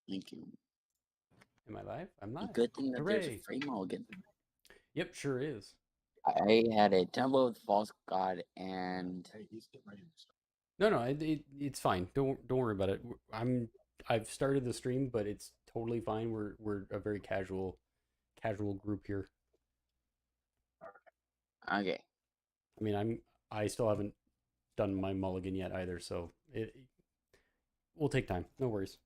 Thank you. Am I live? I'm live. Good thing that there's a Hooray. free mulligan. Yep, sure is. I had a Temple of the False God and No, it's fine. Don't worry about it. I've started the stream, but it's totally fine. We're a very casual group here. okay. I mean, I still haven't done my mulligan yet either, so we'll take time. No worries.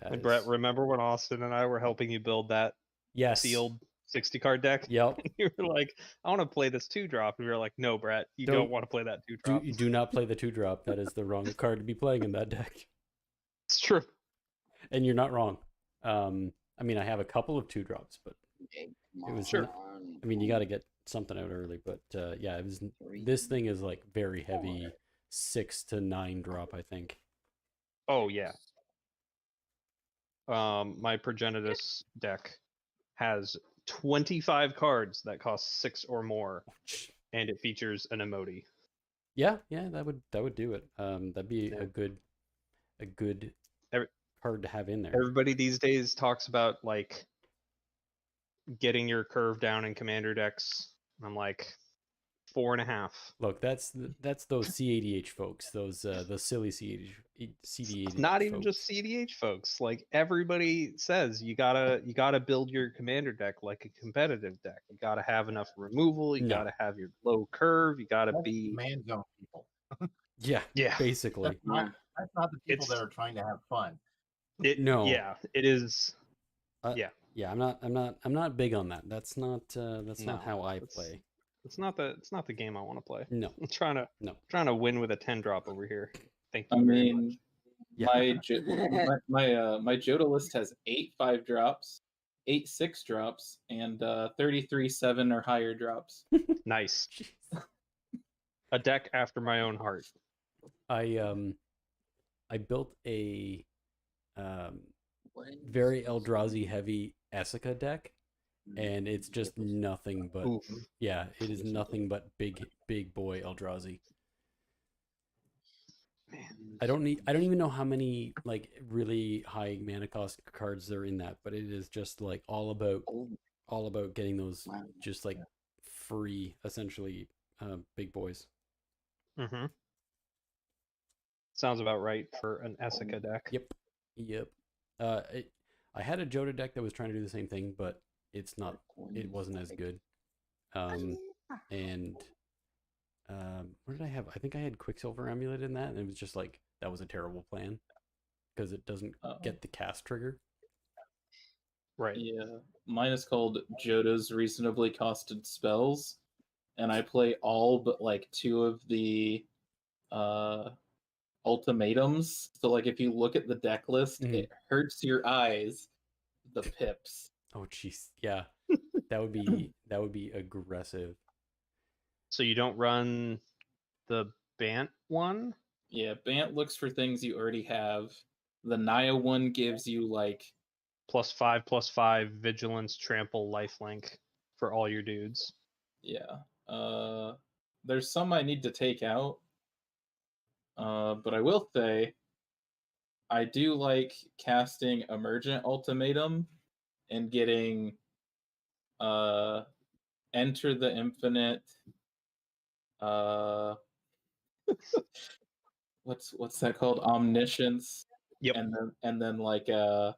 And Brett, remember when Austin and I were helping you build that sealed 60 card deck? Yep. You were like, I want to play this 2-drop. And we were like, no, Brett, you don't want to play that 2-drop. You do not play the 2-drop. That is the wrong card to be playing in that deck. It's true. And you're not wrong. I mean, I have a couple of 2-drops, but it was sure. I mean, you got to get something out early, but yeah, it was. This thing is like very heavy, 6 to 9 drop, I think. Oh yeah. My Progenitus deck has 25 cards that cost 6 or more, and it features an emote. Yeah, that would do it. That'd be a good card to have in there. Everybody these days talks about like getting your curve down in commander decks. I'm like 4.5. Look, that's those CADH folks, those the silly CDH. Not even just CDH folks. Like everybody says, you gotta build your commander deck like a competitive deck. You gotta have enough removal. You gotta have your low curve. You gotta be man zone people. yeah, basically. That's not the people that are trying to have fun. It is. Yeah, I'm not big on that. That's not how I play. It's not the game I want to play. No, I'm trying to win with a 10-drop over here. Thank you. I mean, yeah. my Joda list has 8 5-drops, 8 6-drops, and 33 7 or higher drops. Nice. A deck after my own heart. I built a very Eldrazi heavy Essica deck, and it's just nothing but it is nothing but big boy Eldrazi. Man. I don't even know how many like really high mana cost cards there are in that, but it is just like all about getting those just like free, essentially, big boys. Mm-hmm. Sounds about right for an Essica deck. Yep. I had a Joda deck that was trying to do the same thing, but it wasn't as good. And what did I have? I think I had Quicksilver Amulet in that, and it was just like that was a terrible plan because it doesn't get the cast trigger. Right. Yeah. Mine is called Joda's Reasonably Costed Spells, and I play all but like 2 of the ultimatums. So like if you look at the deck list, it hurts your eyes. The pips. Oh jeez, yeah, that would be aggressive. So you don't run the Bant one? Yeah, Bant looks for things you already have. The Naya one gives you like +5/+5 vigilance, trample, lifelink for all your dudes. Yeah. There's some I need to take out. But I will say I do like casting Emergent Ultimatum and getting Enter the Infinite. What's that called? Omniscience. Yep. And then like oh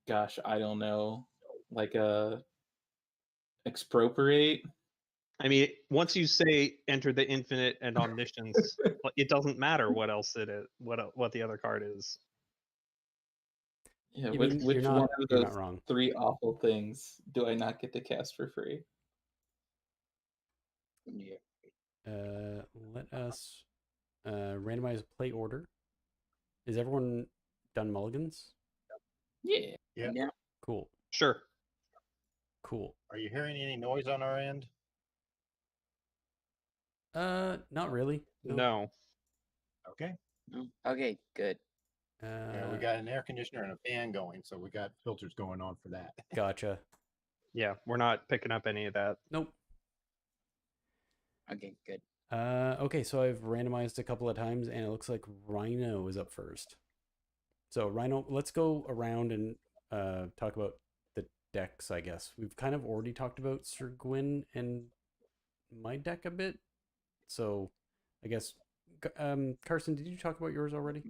gosh, I don't know. Like Expropriate. I mean, once you say Enter the Infinite and Omniscience, it doesn't matter what else it is, what the other card is. Yeah, which one of those 3 awful things do I not get to cast for free? Let us randomize play order. Is everyone done mulligans? Yeah. Cool. Sure. Cool. Are you hearing any noise on our end? Not really. No. Okay. Okay, good. Yeah, we got an air conditioner and a fan going, so we got filters going on for that. Gotcha. Yeah, we're not picking up any of that. Nope. Okay, good. Okay, so I've randomized a couple of times, and it looks like Rhino is up first. So Rhino, let's go around and talk about the decks, I guess. We've kind of already talked about Sir Gwyn and my deck a bit. So I guess, Carson, did you talk about yours already?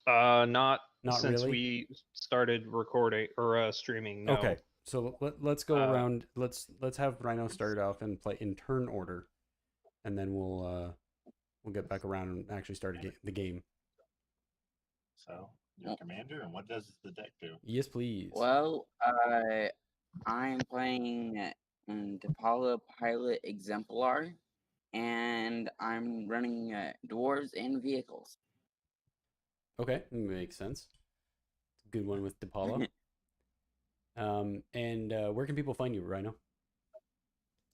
Not since really? we started recording or streaming. No. Okay, so let's go around. Let's have Rhino start off and play in turn order, and then we'll get back around and actually start the game. So your commander, and what does the deck do? Yes, please. Well, I'm playing Depala Pilot Exemplar, and I'm running dwarves and vehicles. Okay, makes sense. Good one with Depala. And where can people find you, Rhino?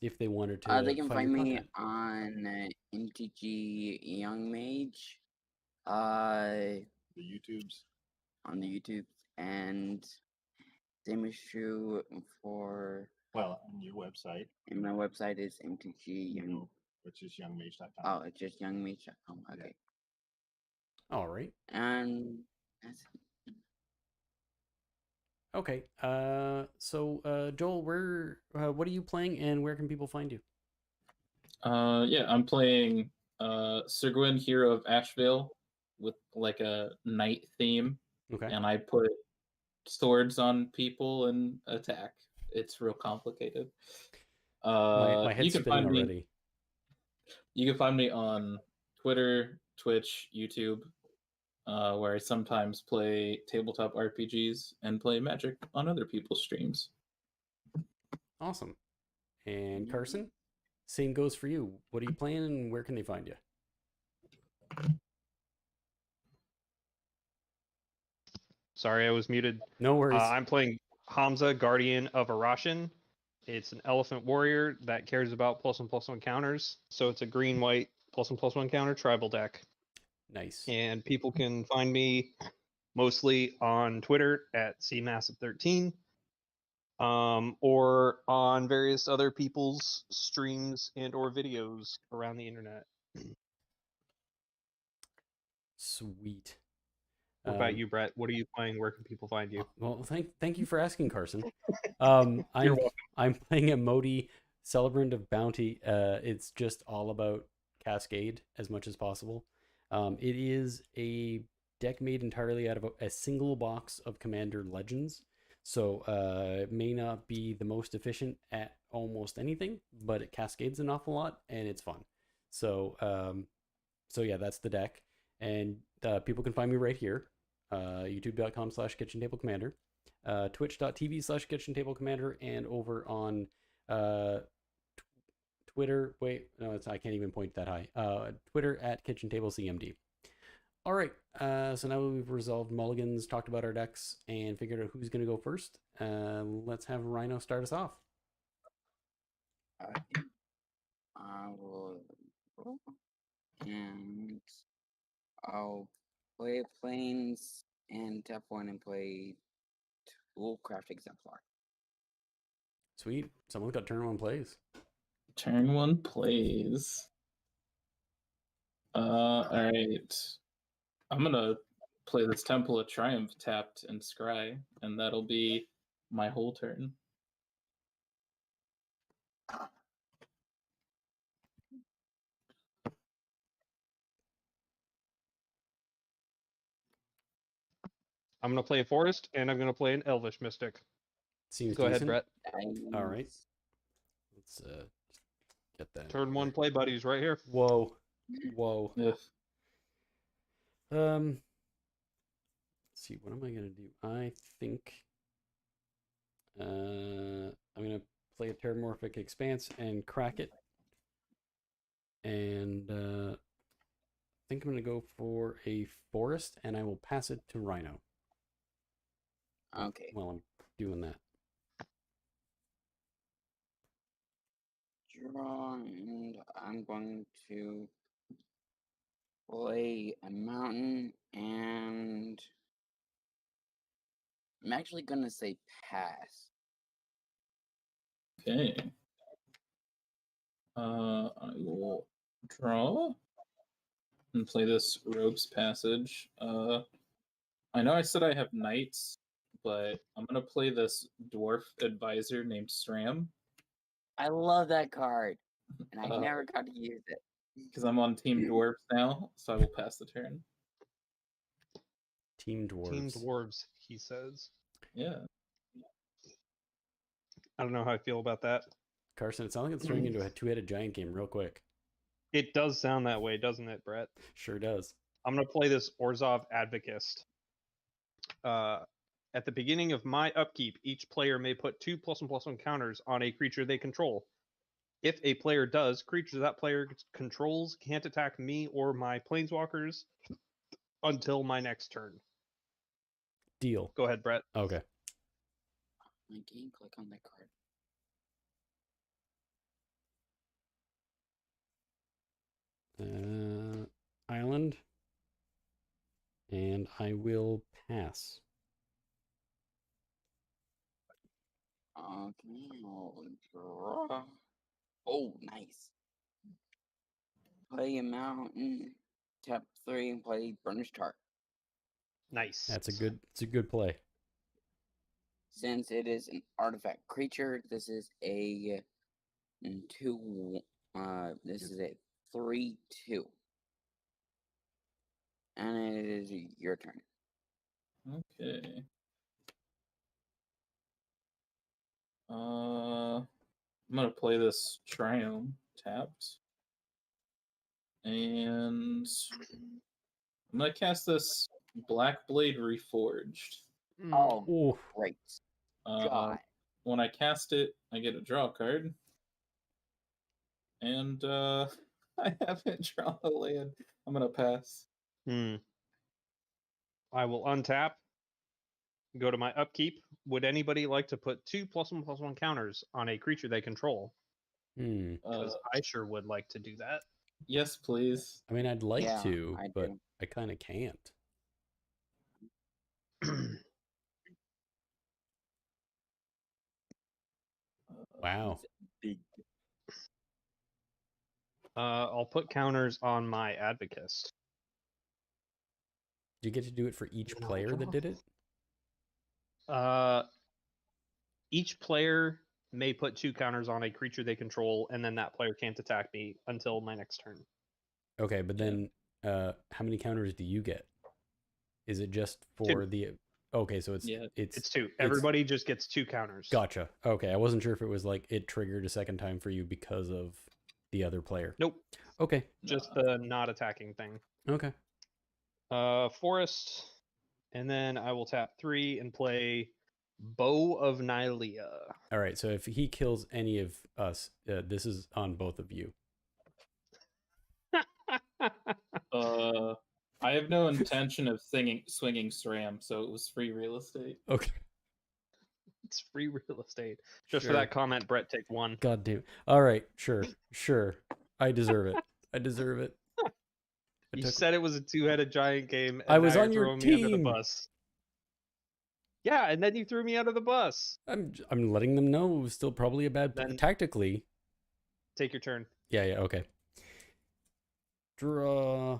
If they wanted to, they can find me content. on MTG Young Mage, The YouTubes. on the YouTubes, and same is true for. Well, on your website. And my website is MTG Young, which is youngmage.com. Oh, it's just youngmage.com. Okay. Yeah. All right. And that's it. Okay. So Joel, what are you playing, and where can people find you? Yeah, I'm playing Sir Gwyn, Hero of Ashvale, with like a knight theme. Okay. And I put swords on people and attack. It's real complicated. My head's spinning already. You can find me on Twitter, Twitch, YouTube, where I sometimes play tabletop RPGs and play Magic on other people's streams. Awesome. And Carson, same goes for you. What are you playing, and where can they find you? Sorry, I was muted. No worries. I'm playing Hamza, Guardian of Arashin. It's an elephant warrior that cares about +1/+1 counters. So it's a green-white +1/+1 counter tribal deck. Nice. And people can find me mostly on Twitter at cmassive13, or on various other people's streams and or videos around the internet. Sweet. What about you, Brett? What are you playing? Where can people find you? Well, thank you for asking, Carson. I'm playing a Modi Celebrant of Bounty. It's just all about Cascade as much as possible. It is a deck made entirely out of a single box of Commander Legends. So it may not be the most efficient at almost anything, but it cascades an awful lot, and it's fun. So yeah, that's the deck. And people can find me right here. youtube.com/kitchentablecommander, twitch.tv/kitchentablecommander, and over on Twitter. Wait, no, I can't even point that high. Twitter at kitchentablecmd. All right, so now we've resolved mulligans, talked about our decks, and figured out who's going to go first. Let's have Rhino start us off. I will, and I'll play Plains and tap one and play Toolcraft Exemplar. Sweet. Someone's got turn 1 plays. Turn 1 plays. All right. I'm gonna play this Temple of Triumph tapped and scry, and that'll be my whole turn. I'm going to play a Forest, and I'm going to play an Elvish Mystic. Seems Go decent. ahead, Brett. All right. Let's get that. Turn 1 play buddies right here. Whoa. Yes. Let's see, what am I gonna do? I think I'm gonna play a Terramorphic Expanse and crack it. And I think I'm gonna go for a Forest, and I will pass it to Rhino. Okay. While I'm doing that. Draw, and I'm going to play a mountain, and I'm actually going to say pass. Okay. I will Draw. And play this Rogue's Passage. I know I said I have knights, but I'm gonna play this dwarf advisor named Sram. I love that card, and I never got to use it. Because I'm on Team Dwarves now, so I will pass the turn. Team Dwarves. Team Dwarves, he says. Yeah. I don't know how I feel about that. Carson, it sounds like it's turning into a two-headed giant game real quick. It does sound that way, doesn't it, Brett? Sure does. I'm going to play this Orzhov Advocist. At the beginning of my upkeep, each player may put 2+1/+1 counters on a creature they control. If a player does, creatures that player controls can't attack me or my planeswalkers until my next turn. Deal. Go ahead, Brett. Okay. My game, click on that card. Island. And I will pass. Okay, I'll draw. Oh, nice. Play a mountain. Tap 3 and play Burnished Heart. Nice. It's a good play. Since it is an artifact creature, this is a 2. This is a 3/2. And it is your turn. Okay. I'm gonna play this Triome tapped. And I'm gonna cast this Black Blade Reforged. Oh, Ooh. great. God. When I cast it, I get a draw card. And I haven't drawn a land. I'm gonna pass. I will untap. Go to my upkeep. Would anybody like to put 2+1/+1 counters on a creature they control? Because I sure would like to do that. Yes, please. I mean, I'd like Yeah, to, I but do. I kind of can't. Wow. Big. I'll put counters on my Advocist. Did you get to do it for each And I'll player that draw. did it? Each player may put 2 counters on a creature they control, and then that player can't attack me until my next turn. Okay, but then how many counters do you get? Is it just for 2. the... Okay, so it's 2. Everybody just gets 2 counters. Gotcha. Okay, I wasn't sure if it was like it triggered a second time for you because of the other player. Nope. Okay. Just the not attacking thing. Okay. Forest, and then I will tap 3 and play Bow of Nylea. All right, so if he kills any of us, this is on both of you. I have no intention of swinging SRAM, so it was free real estate. Okay. It's free real estate. Just Sure. for that comment, Brett, take 1. God damn. All right, sure. I deserve it. You said it was a 2-headed giant game. And I was now on you're your throwing me under the team. bus. Yeah, and then you threw me under the bus. I'm letting them know it was still probably a bad plan. Tactically. Take your turn. Yeah, okay. Draw.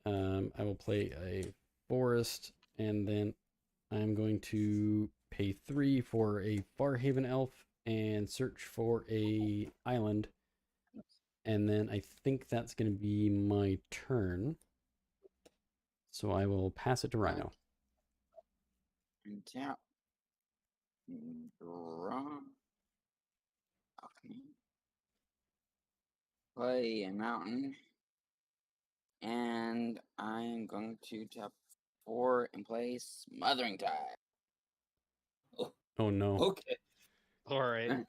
I will play a forest, and then I'm going to pay 3 for a Farhaven elf and search for a island. And then I think that's going to be my turn. So I will pass it to Rhino. And tap. Draw. Okay. Play a mountain. And I'm going to tap 4 and play Smothering Tide. Oh no. Okay. All right.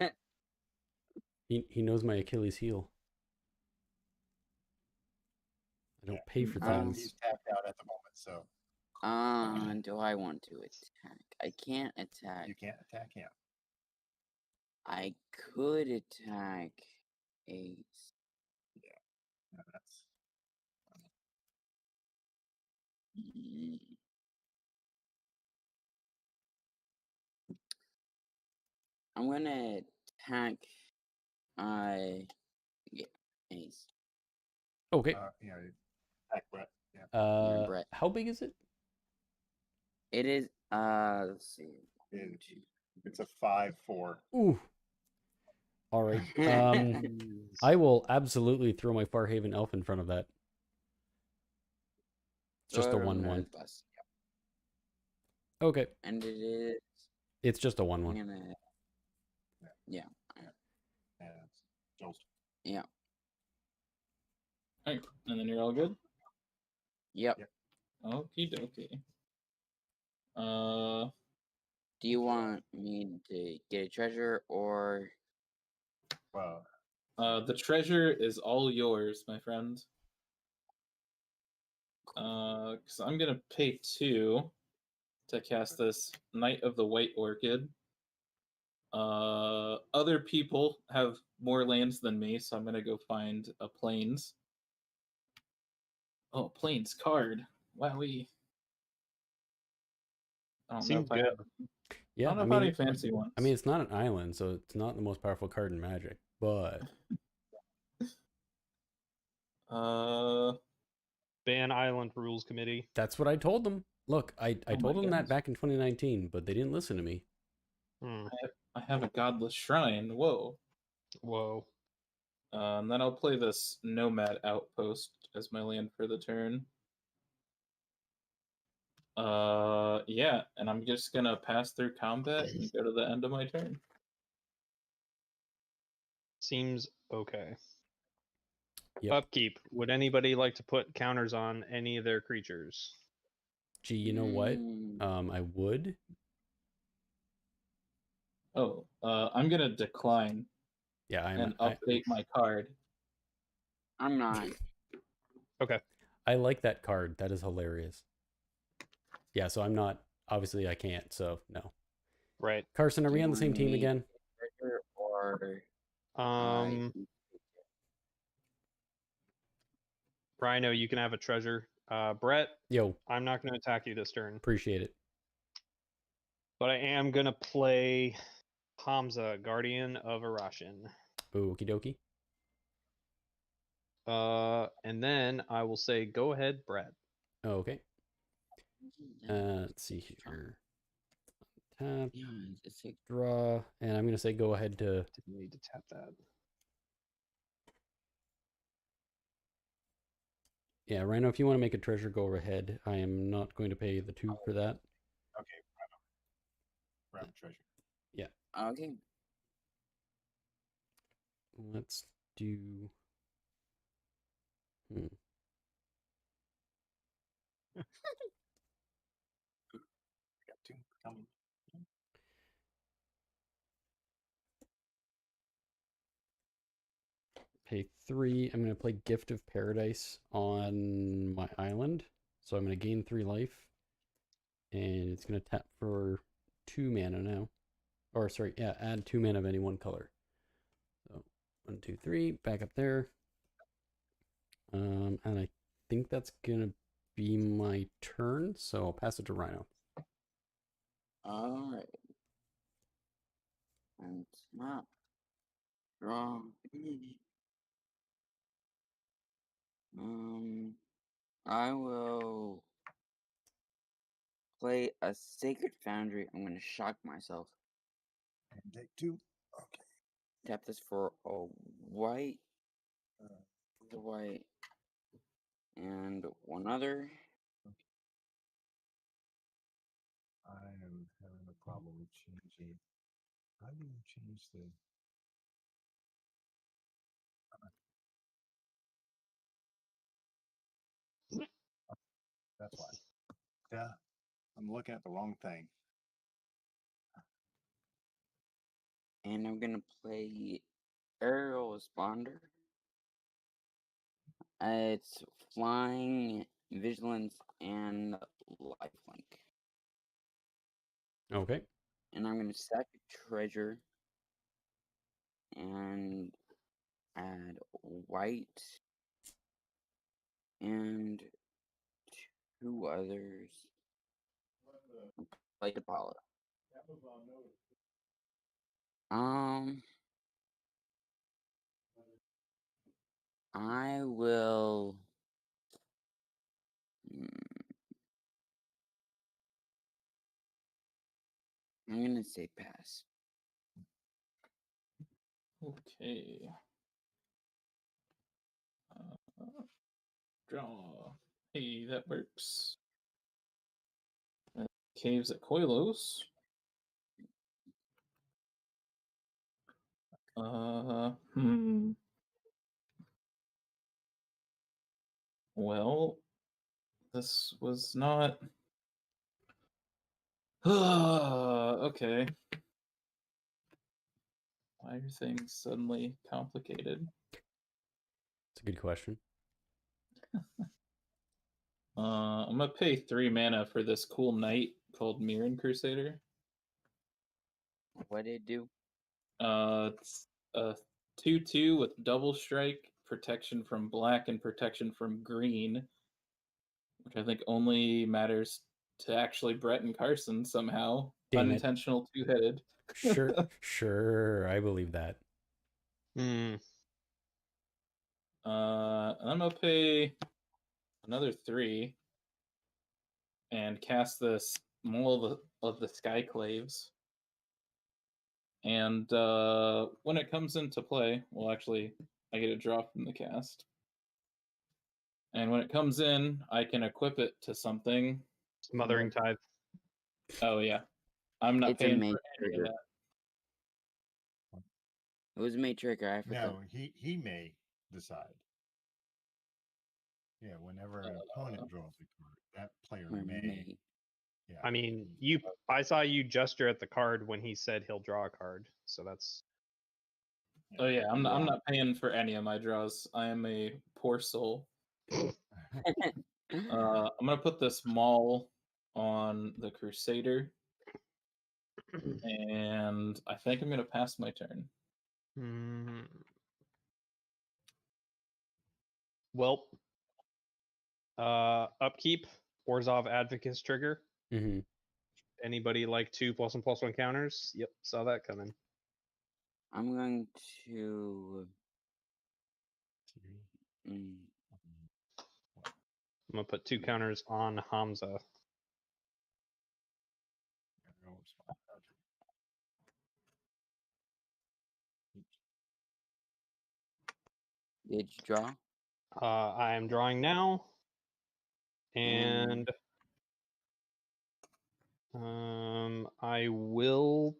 He knows my Achilles heel. I don't pay for things. He's tapped out at the moment, so Do I want to attack? I can't attack. you can't attack him. I could attack a... No, that's Mm. I'm gonna attack yeah, ace. Okay. Attack Brett. Yeah. Brett. How big is it? It is. Let's see. It's a 5/4. Ooh. All right. I will absolutely throw my Farhaven Elf in front of that. It's just a 1/1. Okay. And it is. It's just a 1/1. Yeah. Yeah. All right, and then you're all good. Yep. Okie dokie. Do you want me to get a treasure or? Well, the treasure is all yours, my friend. Because I'm gonna pay 2 to cast this Knight of the White Orchid. Other people have more lands than me, so I'm gonna go find a Plains. Oh, Plains card. Wowee. I don't know if I have. Yeah, I don't know about any fancy ones. I mean, it's not an island, so it's not the most powerful card in Magic, but Ban Island Rules Committee. that's what I told them. Look, I told them that back in 2019, but they didn't listen to me. I have a Godless Shrine. Whoa. And then I'll play this Nomad Outpost as my land for the turn. Yeah, and I'm just gonna pass through combat and go to the end of my turn. Seems okay. Yep. Upkeep. Would anybody like to put counters on any of their creatures? Gee, you know what? I would. Oh, I'm gonna decline. Yeah, and update my card. I'm not. Okay. I like that card. That is hilarious. Yeah, so I'm not. Obviously, I can't. So no. Right. Carson, are we on the same team again? Or Rhino, you can have a treasure. Brett. Yo. I'm not going to attack you this turn. Appreciate it. But I am going to play Hamza, Guardian of Arashin. Okie dokie. And then I will say, go ahead, Brett. Okay. Let's see here. Tap, draw, and I'm going to say go ahead to... Didn't need to tap that. Yeah, Rhino, if you want to make a treasure, go ahead. I am not going to pay the 2 for that. Okay, Rhino. Treasure. Yeah. Okay. Let's do... Got 2 coming. Pay 3. I'm going to play Gift of Paradise on my island. So I'm going to gain 3 life. And it's going to tap for 2 mana now. Or sorry, yeah, add 2 mana of any one color. So 1, 2, 3, back up there. And I think that's going to be my turn. So I'll pass it to Rhino. All right. And snap. Draw. I will play a Sacred Foundry. I'm going to shock myself. And take 2. Okay. Tap this for a white. The white. And 1 other. I am having a problem with changing. How do you change the... That's why. Yeah, I'm looking at the wrong thing. And I'm gonna play Aerial Responder. It's flying, vigilance, and lifelink. Okay. And I'm gonna sack a treasure and add white and 2 others. Play Apollo. I will. I'm gonna say pass. Okay. Draw. Hey, that works. Caves at Koilos. Well, this was not. Okay. Why are things suddenly complicated? It's a good question. I'm gonna pay 3 mana for this cool knight called Mirren Crusader. What did it do? It's a 2/2 with double strike, protection from black, and protection from green, which I think only matters to actually Brett and Carson somehow. Damn it. Unintentional two-headed. Sure, I believe that. Hmm. I'm gonna pay another 3 and cast this Maul of the Skyclaves. And when it comes into play, well, actually, I get a draw from the cast. And when it comes in, I can equip it to something. Smothering Tithe. Oh, yeah. I'm not It's a paying main for any of trigger. that. It was a main trigger. I forgot. No, he may decide. Yeah, whenever an opponent draws a card, that player Or may. may. Yeah. I mean, I saw you gesture at the card when he said he'll draw a card, so that's. Oh, yeah. I'm Yeah. not paying for any of my draws. I am a poor soul. I'm going to put this Maul on the Crusader. And I think I'm going to pass my turn. Well, upkeep, Orzhov Advocate's trigger. Mm-hmm. Anybody like 2 +1/+1 counters? Yep, saw that coming. I'm going to. I'm gonna put 2 counters on Hamza. Did you draw? I am drawing now, and I will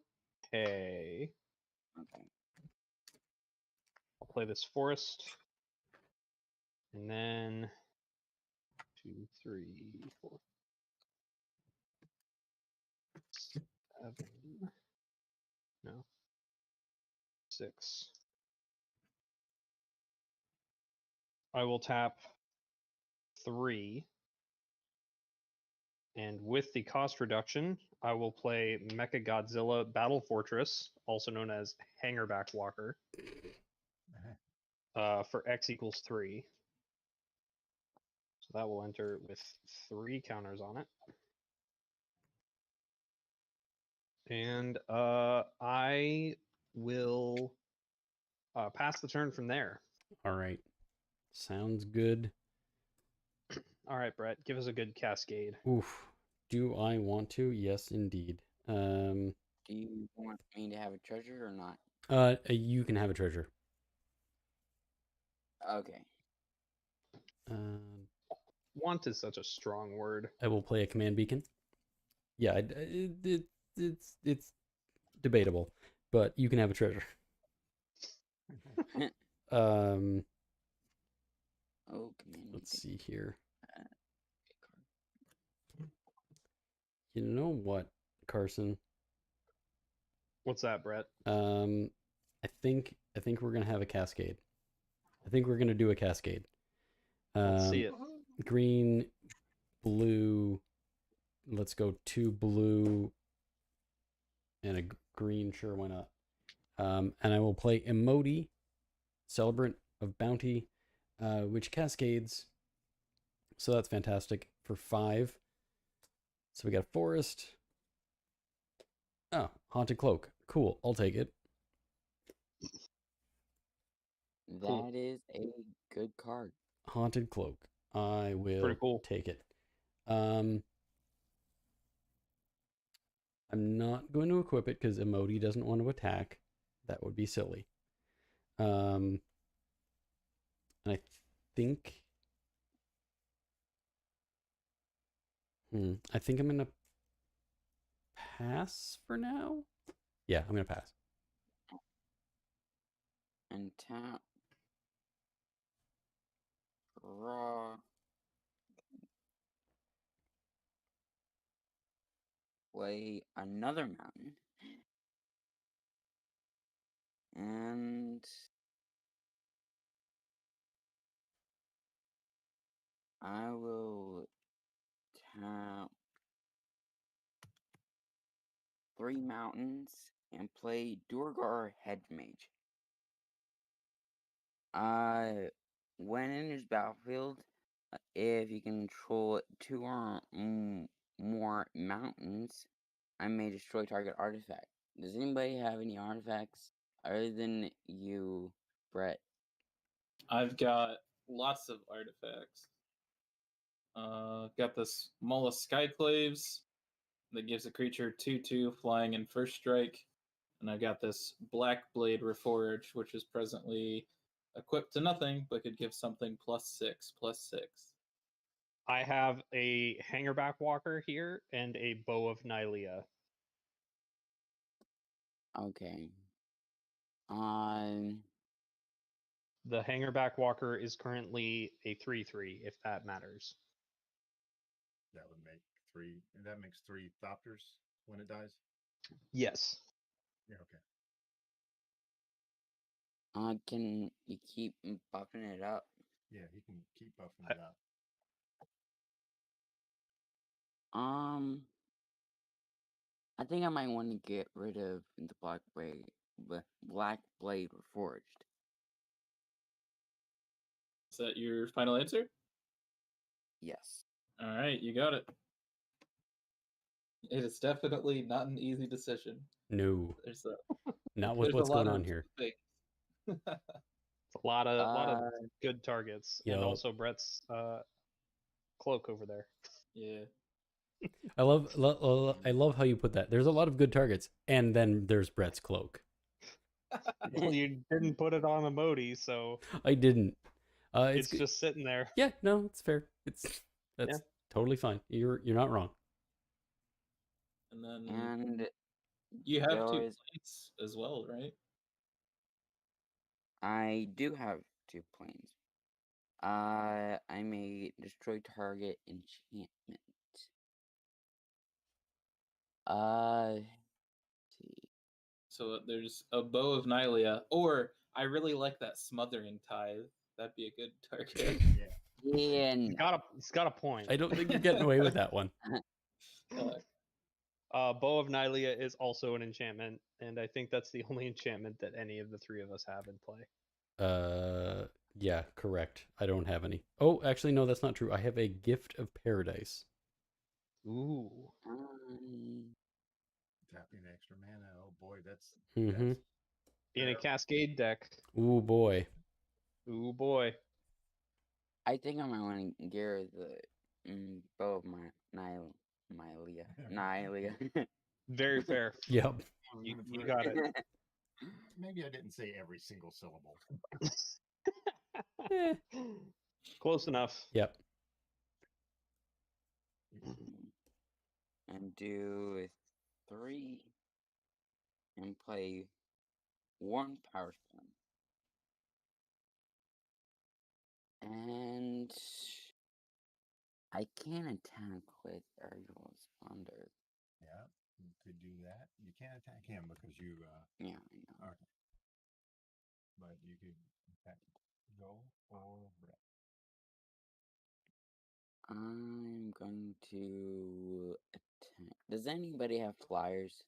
pay. Okay. I'll play this forest, and then 2, 3, 4, 7. No. 6. I will tap 3. And with the cost reduction, I will play Mecha Godzilla Battle Fortress, also known as Hangerback Walker, for X equals 3. So that will enter with 3 counters on it. And I will pass the turn from there. All right. Sounds good. All right, Brett, give us a good cascade. Oof. Do I want to? Yes, indeed. Do you want me to have a treasure or not? You can have a treasure. Okay. Want is such a strong word. I will play a command beacon. Yeah, it's debatable, but you can have a treasure. Let's see here. You know what, Carson? What's that, Brett? I think we're gonna have a cascade. I think we're gonna do a cascade. Let's see it. Green, blue. Let's go 2 blue and a green. Sure, why not? And I will play Emoti, Celebrant of Bounty, which cascades. So that's fantastic for 5. So we got Forest. Oh, Haunted Cloak. Cool. I'll take it. That is a good card. Haunted Cloak. I will Pretty cool. take it. I'm not going to equip it because Emoti doesn't want to attack. That would be silly. And I think... I think I'm going to pass for now. Yeah, I'm going to pass. And tap. Draw. Play another mountain. And I will tap 3 mountains and play Durgar Head Mage. When in his battlefield, if you control 2 or more mountains, I may destroy target artifact. Does anybody have any artifacts other than you, Brett? I've got lots of artifacts. Got this Mollusk Skyclaves that gives a creature 2/2 flying and first strike. And I've got this Black Blade Reforge, which is presently equipped to nothing, but could give something +6/+6. I have a Hangerback Walker here and a Bow of Nylea. Okay. The Hangerback Walker is currently a 3/3, if that matters. That would make 3. And that makes 3 Thopters when it dies. Yes. Yeah, okay. Can you keep buffing it up? Yeah, he can keep buffing it up. I think I might want to get rid of the Black Blade Reforged. Is that your final answer? Yes. All right, you got it. It is definitely not an easy decision. No. There's not with what's going on here. It's a lot of good targets, and also Brett's cloak over there. Yeah. I love how you put that. There's a lot of good targets, and then there's Brett's cloak. Well, you didn't put it on Emoti, so I didn't. it's just sitting there. Yeah, no, it's fair. That's totally fine. You're not wrong. And then And you have 2 planes as well, right? I do have 2 planes. I may destroy target enchantment. Let's see. So there's a Bow of Nylea, or I really like that Smothering Tithe. That'd be a good target. Yeah, It's got a point. I don't think you're getting away with that one. Bow of Nylea is also an enchantment, and I think that's the only enchantment that any of the 3 of us have in play. Yeah, correct. I don't have any. Oh, actually, no, that's not true. I have a Gift of Paradise. Ooh. Tapping extra mana. Oh boy, that's in a Cascade deck. Ooh boy. Ooh boy. I think I might want to gear the Bow of Nylea. Very fair. Yep. You got it. Maybe I didn't say every single syllable. Close enough. Yep. And do 3 and play 1 Power Stone. And I can attack with Aerial Splendor. Yeah, you could do that. You can't attack him because you yeah, I know. Okay. But you could attack Joel or Brett. I'm going to attack. Does anybody have flyers?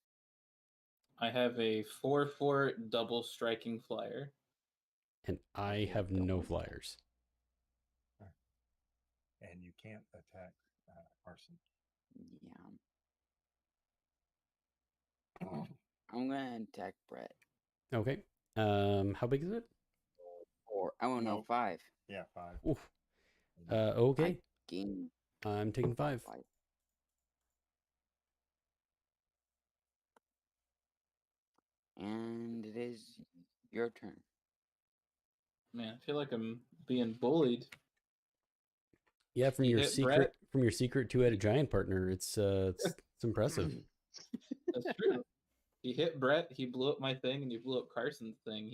I have a 4/4 double striking flyer. And I have no flyers. And you can't attack Arson. Yeah. I'm gonna attack Brett. Okay. How big is it? 4. I won't know Nope. 5. Yeah, 5. Oof. Okay. Gain I'm taking 5. 5. And it is your turn. Man, I feel like I'm being bullied. Yeah, from You your hit secret two-headed giant partner, it's impressive. That's true. He hit Brett, he blew up my thing, and you blew up Carson's thing.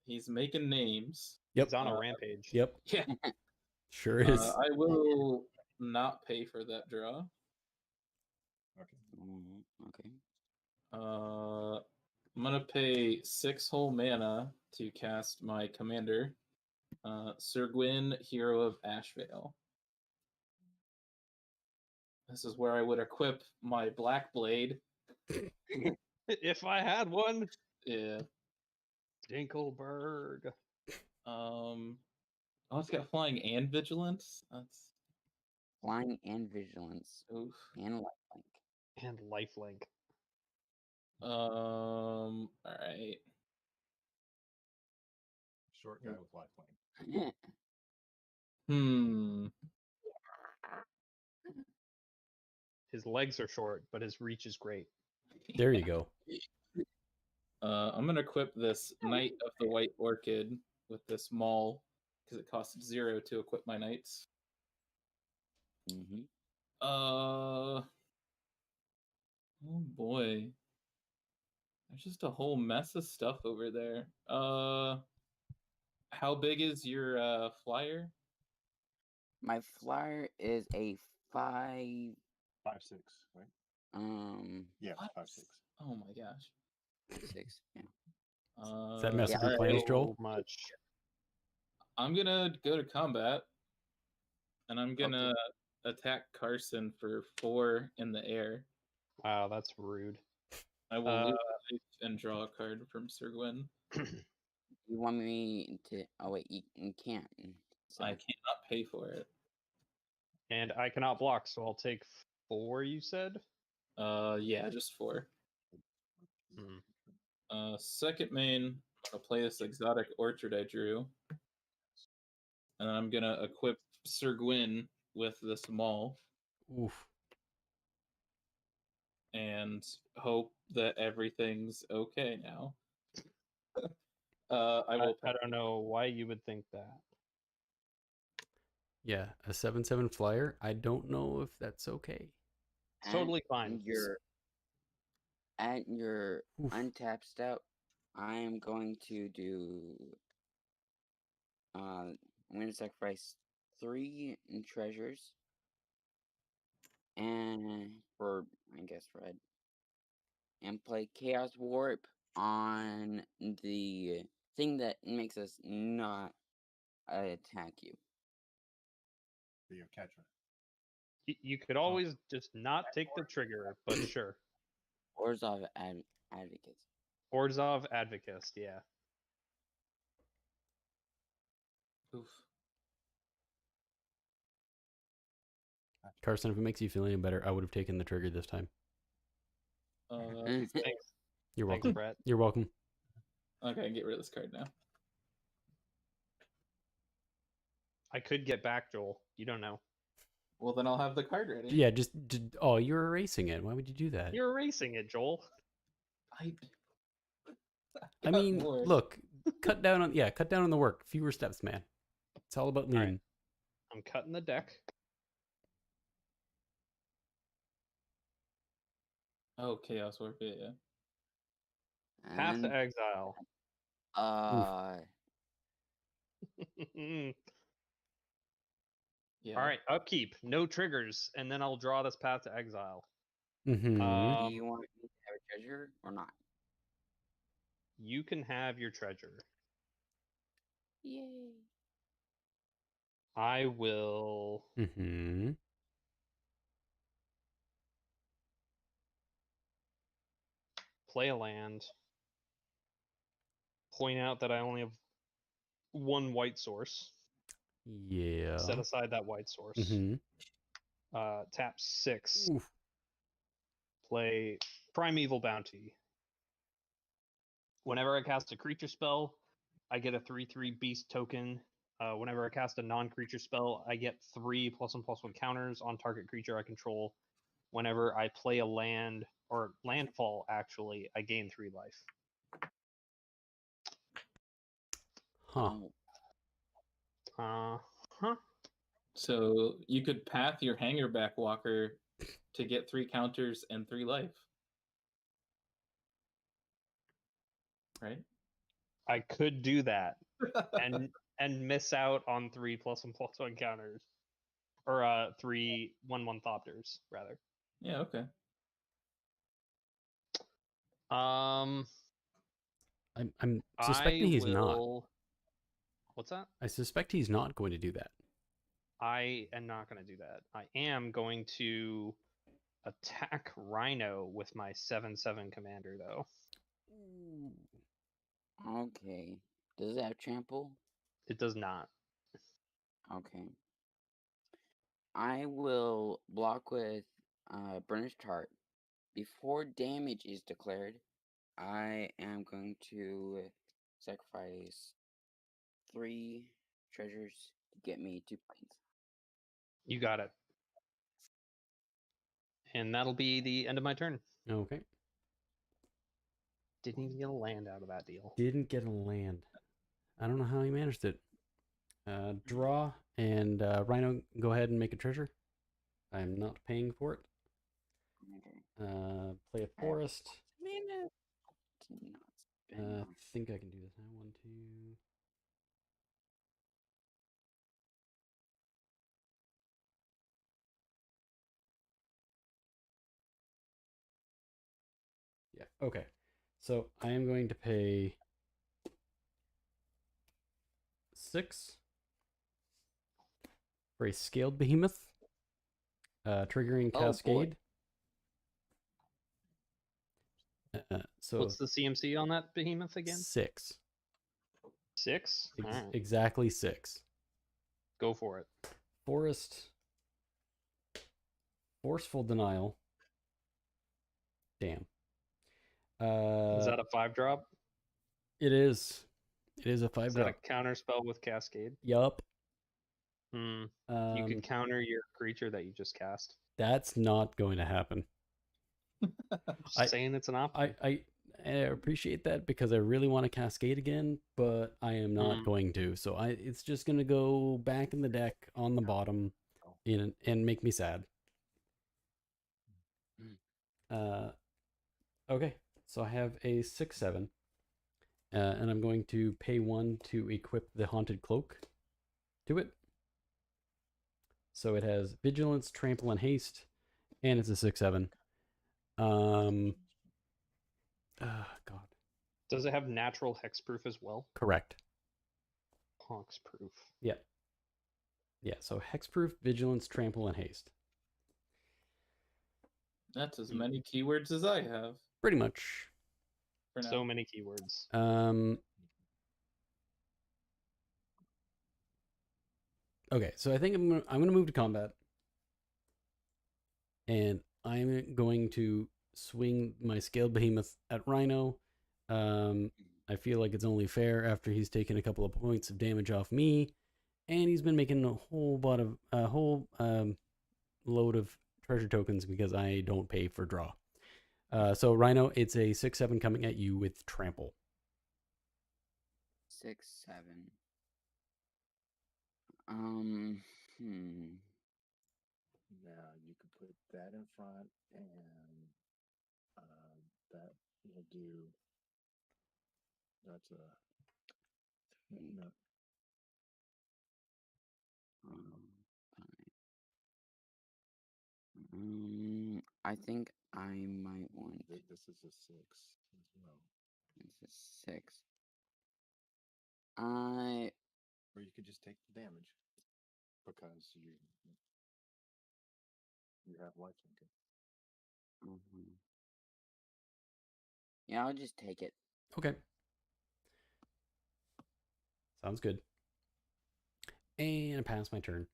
He's making names. Yep. He's on a rampage. Yep. Yeah. Sure is. I will not pay for that draw. Okay. I'm gonna pay 6 whole mana to cast my commander, Sir Gwyn, Hero of Ashvale. This is where I would equip my Black Blade. If I had one. Yeah. Dinkelberg. Oh, it's got flying and vigilance. That's Flying and vigilance. oof. And lifelink. And lifelink. All right. Short guy with lifeline. His legs are short, but his reach is great. There you go. I'm gonna equip this Knight of the White Orchid with this maul because it costs 0 to equip my knights. Oh boy, there's just a whole mess of stuff over there. How big is your flyer? My flyer is a 5. 5-6, right? Yeah, 5-6. Oh my gosh. 6. Yeah. Does that mess with your plans, Joel? Much. I'm gonna go to combat, and I'm gonna attack Carson for 4 in the air. Wow, that's rude. I will lose a life and draw a card from Sir Gwyn. You want me to? Oh wait, you can't. So. I cannot pay for it. And I cannot block, so I'll take 4, you said? Yeah, just 4. Second main, I'll play this exotic orchard I drew. And then I'm gonna equip Sir Gwyn with this maul. Oof. And hope that everything's okay now. I don't know why you would think that. Yeah, a 7/7 flyer. I don't know if that's okay. It's totally fine. At your untapped step, I am going to do. I'm going to sacrifice 3 treasures, and for I guess red, and play Chaos Warp on the thing that makes us not attack you. For your catcher. You could always just not take the trigger, but sure. Orzhov Advocates. Orzhov Advocate, yeah. Oof. Carson, if it makes you feel any better, I would have taken the trigger this time. Thanks. You're welcome. Thanks, Brett. You're welcome. Okay, get rid of this card now. I could get back, Joel. You don't know. Well, then I'll have the card ready. Yeah, oh, you're erasing it. Why would you do that? You're erasing it, Joel. I mean, look, cut down on the work. Fewer steps, man. It's all about lean. Right. I'm cutting the deck. Oh, Chaos Warp, yeah. Path to Exile. Yeah. All right, upkeep, no triggers, and then I'll draw this Path to Exile. Do you want me to have a treasure or not? You can have your treasure. Yay. I will play a land. Point out that I only have 1 white source. Yeah. Set aside that white source. Tap 6. Oof. Play Primeval Bounty. Whenever I cast a creature spell, I get a 3/3 beast token. Whenever I cast a non-creature spell, I get 3 +1/+1 counters on target creature I control. Whenever I play a land or landfall, actually, I gain 3 life. Huh. Huh. So you could path your Hangerback Walker to get 3 counters and 3 life. Right? I could do that and miss out on 3 +1/+1 counters, or 3 1/1 Thopters rather. Yeah, okay. Um, I'm suspecting he's not. What's that? I suspect he's not going to do that. I am not going to do that. I am going to attack Rhino with my 7/7 commander, though. Okay. Does it have trample? It does not. Okay. I will block with Burnished Heart. Before damage is declared, I am going to sacrifice 3 treasures to get me 2 points. You got it. And that'll be the end of my turn. Okay. Didn't even get a land out of that deal. Didn't get a land. I don't know how he managed it. Draw, and Rhino, go ahead and make a treasure. I'm not paying for it. Okay. Play a forest. Not I spend think I can do this now. 1, 2. Yeah, okay. So I am going to pay 6 for a scaled behemoth, triggering Oh, boy. Cascade. So What's the CMC on that behemoth again? 6. 6? Alright, Exactly 6. go for it. Forest. Forceful Denial. Damn. Is that a 5-drop? It is. It is a 5 Is that drop. a counter spell with Cascade? Yup. You can counter your creature that you just cast. That's not going to happen. Just saying it's an option. I appreciate that because I really want to Cascade again, but I am not going to. So it's just going to go back in the deck on the bottom and make me sad. Okay, so I have a 6/7, and I'm going to pay 1 to equip the Haunted Cloak to it. So it has Vigilance, Trample, and Haste, and it's a 6/7. God. Does it have natural hexproof as well? Correct. Hexproof. Yeah. Yeah, so hexproof, vigilance, trample, and haste. That's as many keywords as I have. Pretty much. For now. So many keywords. Okay, so I think I'm gonna move to combat. And I'm going to swing my scaled behemoth at Rhino. I feel like it's only fair after he's taken a couple of points of damage off me, and he's been making a whole load of treasure tokens because I don't pay for draw. So Rhino, it's a 6/7 coming at you with trample. 6/7. Now you could put that in front, and that will do. That's a no. I think I might want. This is a 6 as well. It's a 6. Or you could just take the damage because you have life thinking. Yeah, I'll just take it. Okay. Sounds good. And I pass my turn.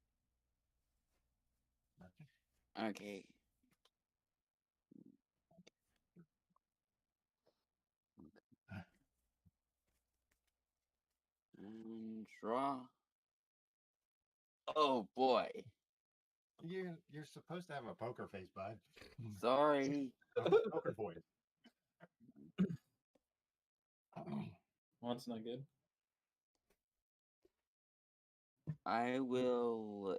Okay. Draw. Oh boy. You're supposed to have a poker face, bud. Sorry. Poker voice. Well, that's not good. I will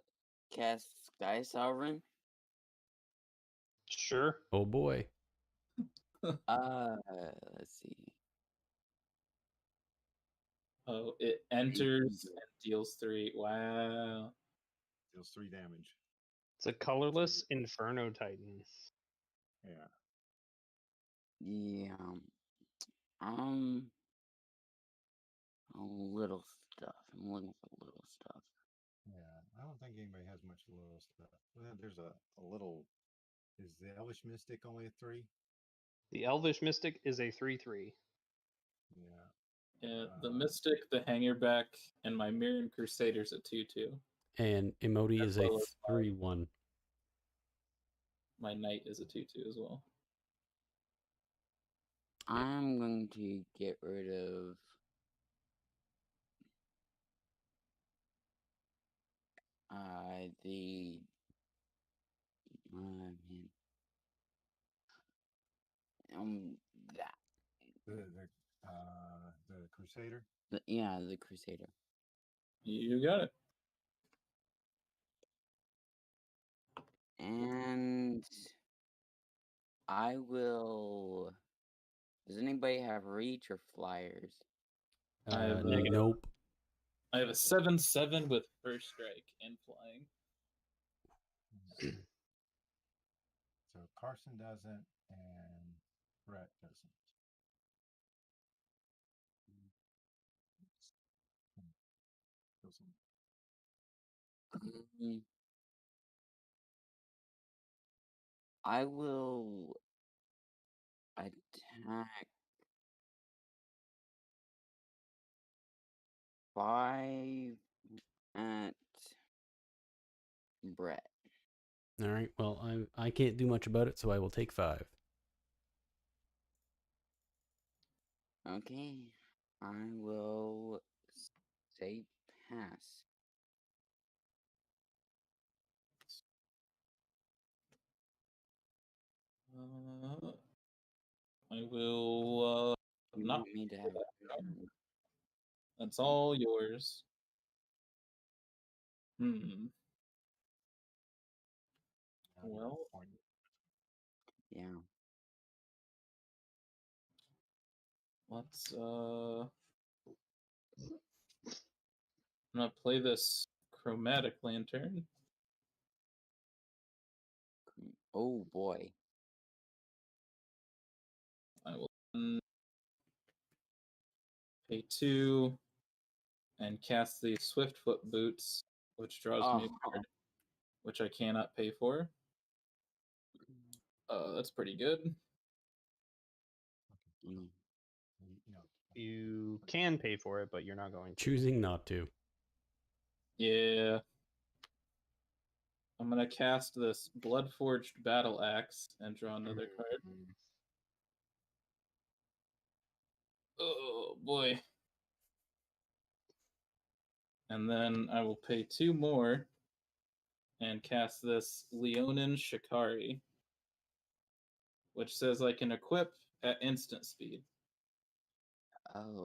cast Sky Sovereign. Sure. Oh boy. Let's see. Oh, it enters and deals 3. Wow. Deals 3 damage. It's a colorless Inferno Titan. Yeah. Yeah. A little stuff. I'm looking for little stuff. Yeah. I don't think anybody has much little stuff. Well, there's a little. Is the Elvish Mystic only a 3? The Elvish Mystic is a 3/3. Yeah. Yeah, the Mystic, the Hangerback, and my Mirren Crusader's a 2/2. And Emoti As is a well as 3/1. My Knight is a 2/2 as well. I'm going to get rid of the man. That The Crusader. the Crusader. You got it. And I will. Does anybody have reach or flyers? I have Nope. I have a 7/7 with first strike and flying. So Carson doesn't, and Brett doesn't. I will attack 5 at Brett. All right. Well, I can't do much about it, so I will take 5. Okay. I will say pass. I will You not. want me to have That's all yours. Well, yeah. let's I'm gonna play this Chromatic Lantern. Oh boy. I will pay 2 and cast the Swiftfoot Boots, which draws me a card, which I cannot pay for. That's pretty good. You can pay for it, but you're not going to. Choosing not to. Yeah. I'm gonna cast this Bloodforged Battle Axe and draw another card. Oh boy. And then I will pay 2 more and cast this Leonin Shikari, which says I can equip at instant speed. Okay.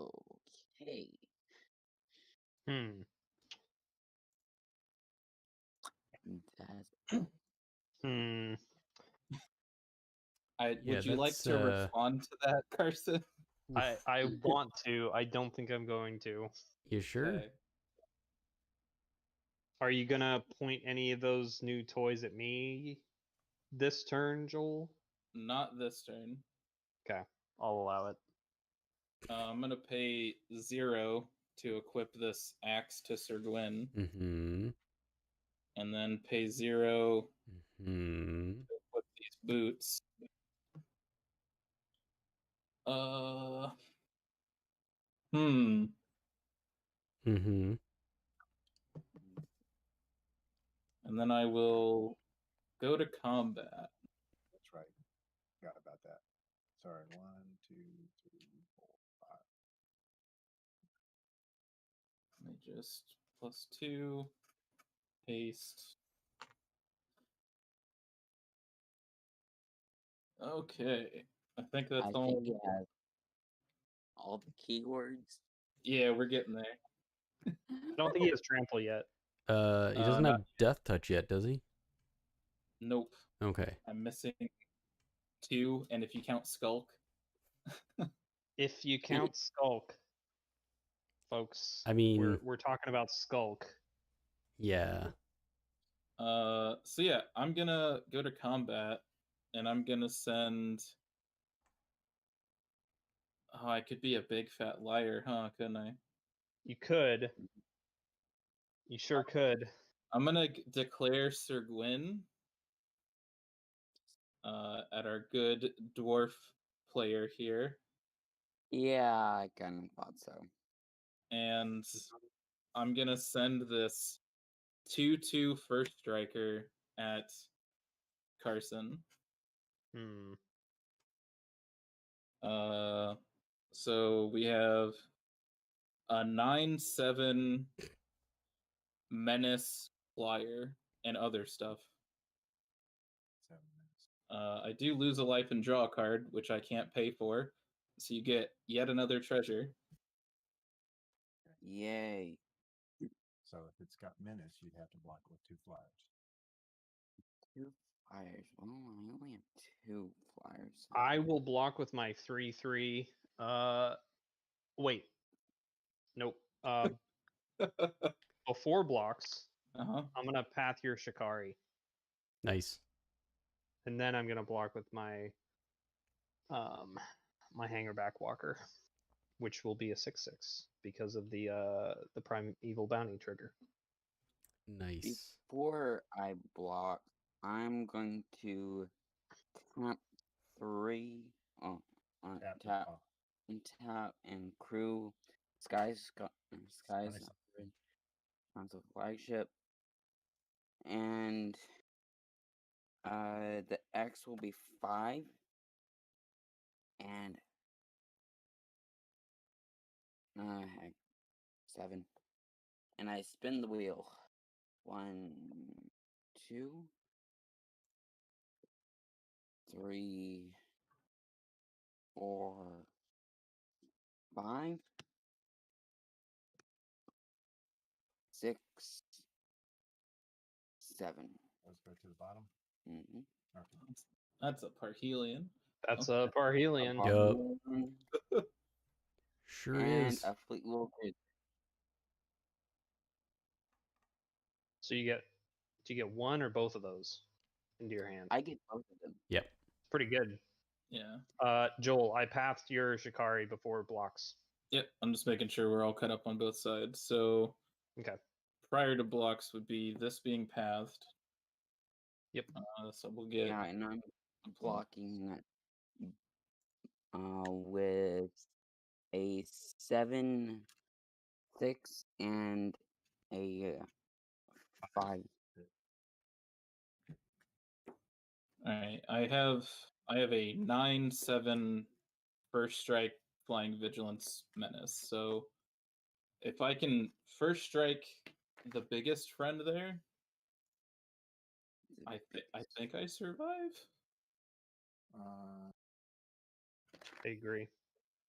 Would you like to respond to that, Carson? I want to. I don't think I'm going to. You sure? Okay. Are you gonna point any of those new toys at me this turn, Joel? Not this turn. Okay, I'll allow it. I'm gonna pay 0 to equip this axe to Sir Gwyn. Mm-hmm. And then pay 0 Mm-hmm. to equip these boots. Mm-hmm. And then I will go to combat. That's right. Forgot about that. Sorry. 1, 2, 3, 4, 5. Make just +2, paste. Okay, I think that's I all. think it has all the keywords. Yeah, we're getting there. I don't think he has trample yet. He doesn't not have Death Touch yet, does he? Nope. Okay. I'm missing 2, and if you count Skulk. If you count Skulk, folks, I mean, we're talking about Skulk. yeah. So yeah, I'm gonna go to combat, and I'm gonna send. Oh, I could be a big fat liar, huh? Couldn't I? You could. You sure could. I'm gonna declare Sir Gwyn at our good dwarf player here, Yeah, I kind of thought so. and I'm gonna send this 2/2 first striker at Carson. So we have a 9/7 menace flyer and other stuff. 7 minutes. I do lose a life and draw a card, which I can't pay for, so you get yet another treasure. Yay. So if it's got menace, you'd have to block it with 2 flyers. 2 flyers. Well, I only have 2 flyers. I will block with my 3/3. Wait. Nope. Before blocks, Uh-huh. I'm gonna path your Shikari, Nice. and then I'm gonna block with my my Hangerback Walker, which will be a 6/6 because of the Primeval Bounty trigger. Nice. Before I block, I'm going to tap 3 on Tap to tap top. and tap and crew Skies Sovereign. Council flagship, and the X will be 5, and heck, 7, and I spin the wheel. 1, 2, 3, 4, 5, 6, 7. Let's go to the bottom. Mm-hmm. Okay. That's a Parhelion. That's a Parhelion. Yup. Sure And is. a Fleetwood Bridge. So do you get one or both of those into your hand? I get both of them. Yep. Pretty good. Yeah. Joel, I pathed your Shikari before blocks. Yep. I'm just making sure we're all cut up on both sides. So Okay. prior to blocks would be this being pathed. Yep. So we'll get. Yeah, and I'm blocking that with a 7, 6, and a 5. All right. I have a 9/7 first strike flying vigilance menace. So if I can first strike the biggest friend there, I think I survive. I agree.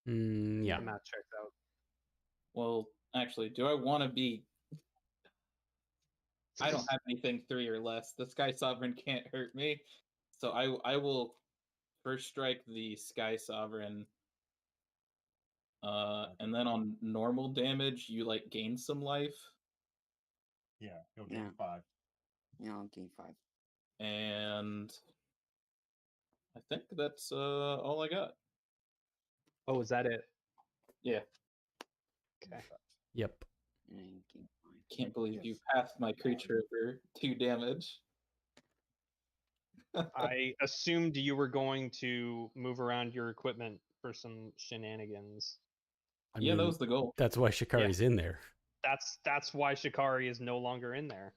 Yeah. The math checks out. Well, actually, do I want to be? I don't have anything 3 or less. The Sky Sovereign can't hurt me, so I will first strike the Sky Sovereign. And then on normal damage, you like gain some life. Yeah, you'll gain Yeah. 5. Yeah, I'll gain 5. And I think that's all I got. Oh, is that it? Yeah. Okay. Yep. And I gain 5. Can't believe Yes. you passed my creature for 2 damage. I assumed you were going to move around your equipment for some shenanigans. I Yeah, that mean, was the goal. that's why Shikari's in there. That's why Shikari is no longer in there.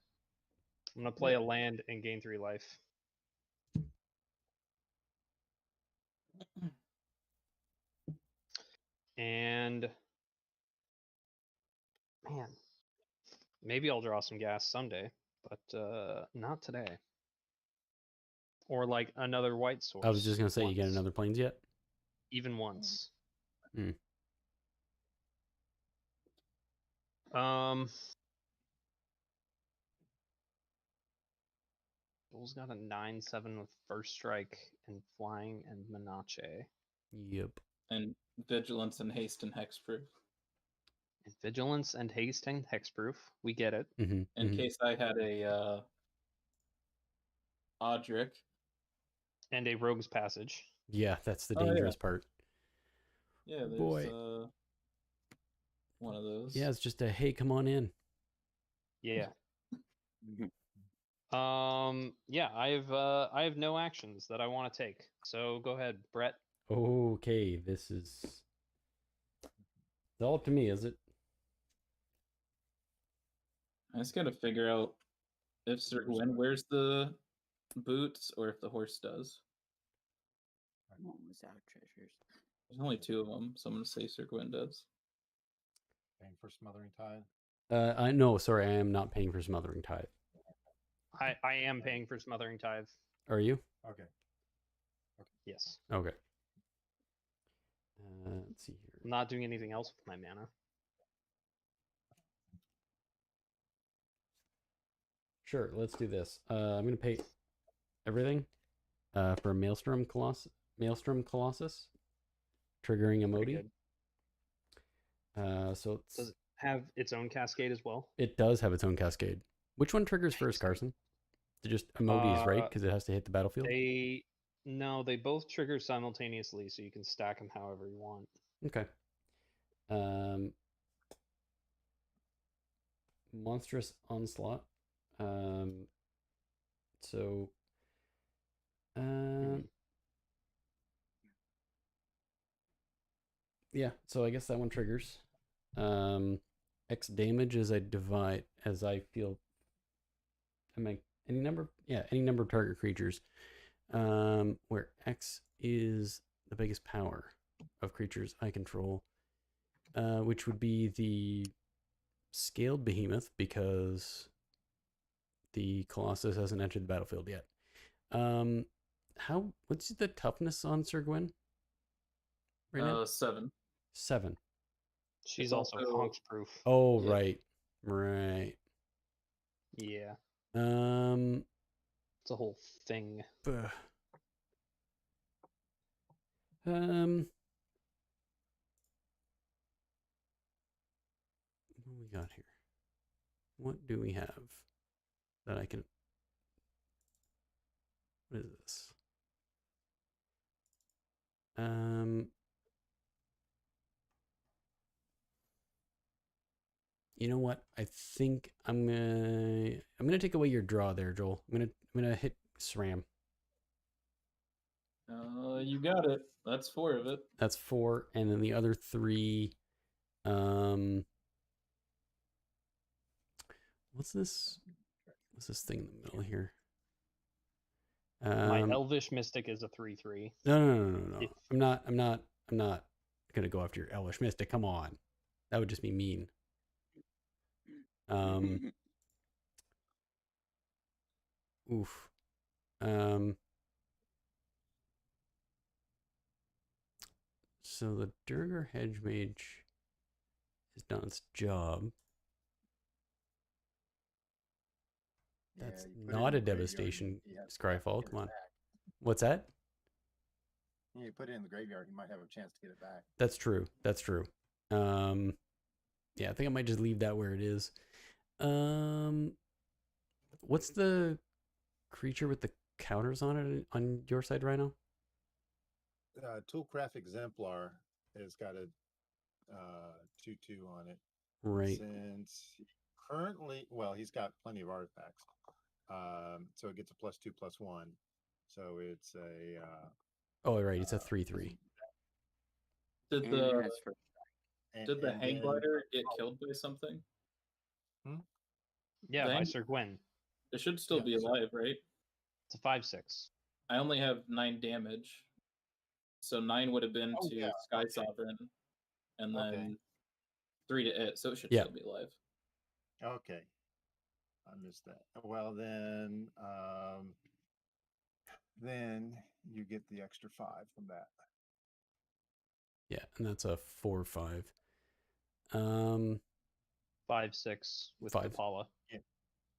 I'm gonna play a land and gain 3 life. And man, Maybe I'll draw some gas someday, but not today. Or like another white source. I was just gonna say, you get once. another planes yet? Even once. Hmm. Bull's got a 9/7 with first strike and flying and Menache. Yep. And vigilance and haste and hexproof. And vigilance and haste and hexproof. We get it. Mm-hmm. In case I had a Audric. And a rogue's passage. Yeah, that's the Oh, yeah. dangerous part. Yeah, there's Boy. One of those. Yeah, it's just a hey, come on in. Yeah. Yeah, I have no actions that I want to take. So go ahead, Brett. Okay, this is it's all up to me, is it? I just gotta figure out if Sir Gwen wears the boots or if the horse does. Without treasures. There's only 2 of them, so I'm gonna say Sir Gwen does. Paying for Smothering Tide. I no, sorry, I am not paying for Smothering Tithe. I am paying for Smothering Tithe. Are you? Okay. Yes. Okay. Let's see here. I'm not doing anything else with my mana. Sure, let's do this. I'm gonna pay everything for a Maelstrom Colossus, triggering a Pretty Modi. So Does it have its own cascade as well? it does have its own cascade. Which one triggers first, Carson? Is it just Emodi's, right? Because it has to hit the battlefield? No, they both trigger simultaneously, so you can stack them however you want. Okay. Monstrous Onslaught. So yeah, so I guess that one triggers. X damage as I divide, as I feel. I mean, any number of target creatures. Where X is the biggest power of creatures I control, which would be the scaled behemoth because the Colossus hasn't entered the battlefield yet. What's the toughness on Sir Gwen? Right now? 7. 7. She's It's also also- honks proof. Oh, Yeah. right. Yeah, Um, it's a whole thing. What do we got here? What do we have that I can? What is this? You know what? I think I'm gonna take away your draw there, Joel. I'm gonna hit SRAM. You got it. That's 4 of it. That's 4, and then the other 3. What's this? What's this thing in the middle here? My Elvish Mystic is a 3/3. No. I'm not gonna go after your Elvish Mystic. Come on, that would just be mean. Oof. So the Durgar Hedge Mage has done its job. That's not a devastation, Scryfall. Come on. What's that? Yeah, you put it in the graveyard, you might have a chance to get it back. That's true. Yeah, I think I might just leave that where it is. What's the creature with the counters on it on your side, Rhino? Toolcraft Exemplar has got a 2/2 on it. Right. Since currently, well, he's got plenty of artifacts. So it gets a +2/+1. So it's a oh, right, it's a 3/3. Did And the that's for did the hang glider get killed by something? Yeah, by Then- Sir Gwen. It should still Yeah, be alive, right? It's a 5/6. I only have 9 damage. So 9 would have been Oh, to yeah, Sky okay. Sovereign, and then Okay. 3 to it, so it should Yeah. still be alive. Okay. I missed that. Well, then you get the extra 5 from that. Yeah, and that's a 4/5. 5/6 with 5. Depala. Yeah.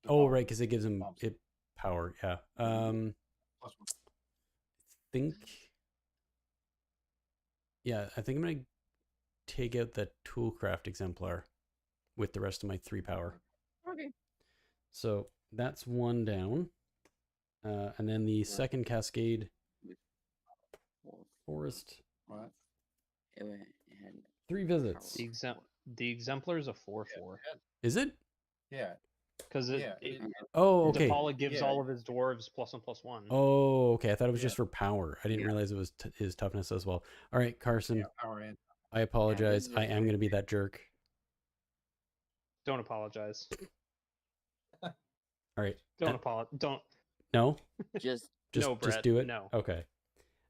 Oh, Depala right, because it gives him bombs. it power. Yeah. Plus 1. Think. Yeah, I think I'm gonna take out the Toolcraft exemplar with the rest of my 3 power. Okay. So that's 1 down. And then the second cascade, Forest, What? It had 3 visits. The exemplar is a 4/4 Is it? Yeah. because Yeah. Oh, okay. Depala gives Yeah. all of his dwarves +1/+1. Oh, okay. I thought it was Yeah. just for power. I didn't Yeah. realize it was his toughness as well. All right, Carson, Yeah, power and I apologize. is I am going to be that jerk. Don't apologize. All right. Don't apologize. Don't. No? just No, Just Brett, do it? no. Okay.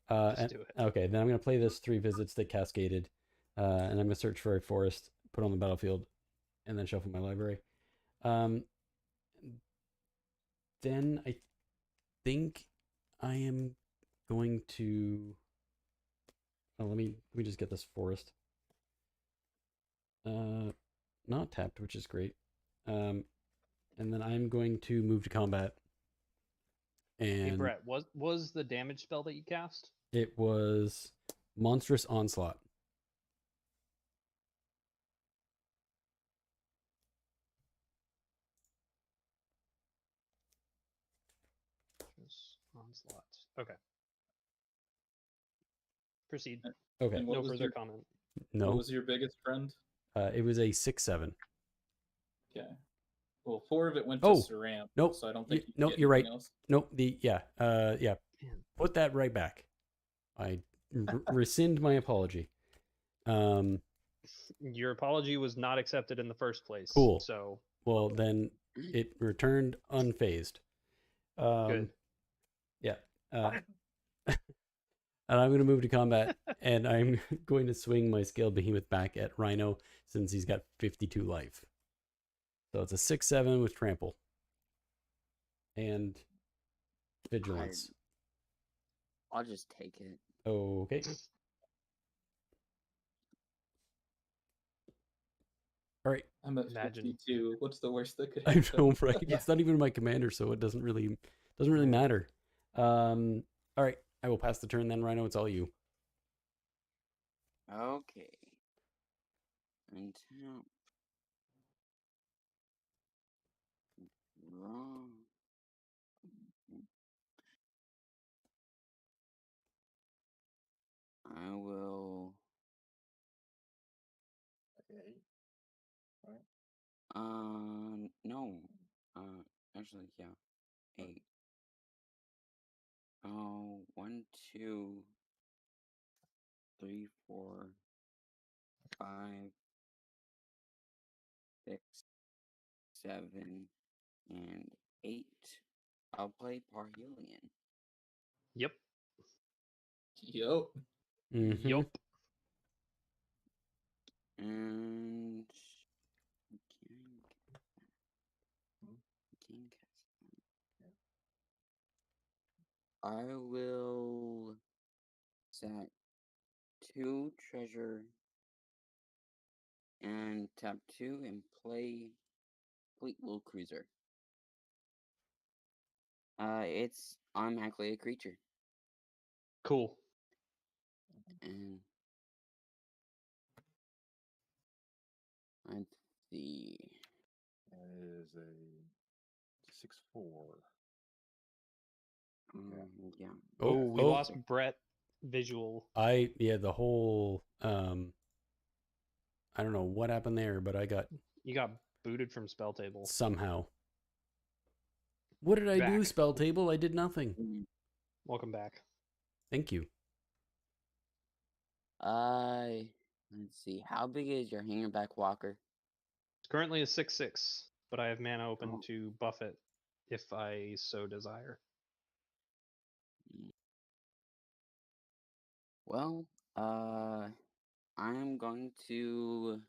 Just and- do it. Okay, then I'm going to play this 3 visits that cascaded. And I'm going to search for a forest, put on the battlefield, and then shuffle my library. Then I think I am going to... Oh, let me just get this forest. Not tapped, which is great. And then I'm going to move to combat. And Hey, Brett, was the damage spell that you cast? it was Monstrous Onslaught. Onslaught. Okay. Proceed. Okay. And what No was further your comment. No. What was your biggest friend? It was a 6/7. Okay. Well, 4 of it went to Oh, Saram. nope. So I don't think. No, get you're right. anything else. Nope. Yeah. Man. Put that right back. I rescind my apology. Your apology was not accepted in the first place. Cool. So Well, then it returned unfazed. good. Yeah. And I'm going to move to combat, and I'm going to swing my Scaled Behemoth back at Rhino since he's got 52 life. So it's a 6/7 with Trample and Vigilance. I'll just take it. Okay. All right. I'm at Imagine. 52. What's the worst that could I happen? know, right? It's not even my commander, so it doesn't really matter. All right. I will pass the turn then, Rhino. It's all you. Okay. Untap. Wrong. I will. Okay. Right. No. Actually, yeah. 8. Oh, 1, 2, 3, 4, 5, 6, 7, and 8. I'll play Parhelion. Yep. Yup. Mhm. Yup. And I will set 2 treasure and tap 2 and play Fleetwood Cruiser. It's automatically a creature. Cool. And let's see. That is a 6/4. Yeah. Oh, we lost Brett visual. The whole I don't know what happened there, but You got booted from spell table. somehow. What did I do, Back. spell table? I did nothing. Welcome back. Thank you. Let's see. How big is your hangerback walker? It's currently a 6/6, but I have mana open to buff it if I so desire. Well, I'm going to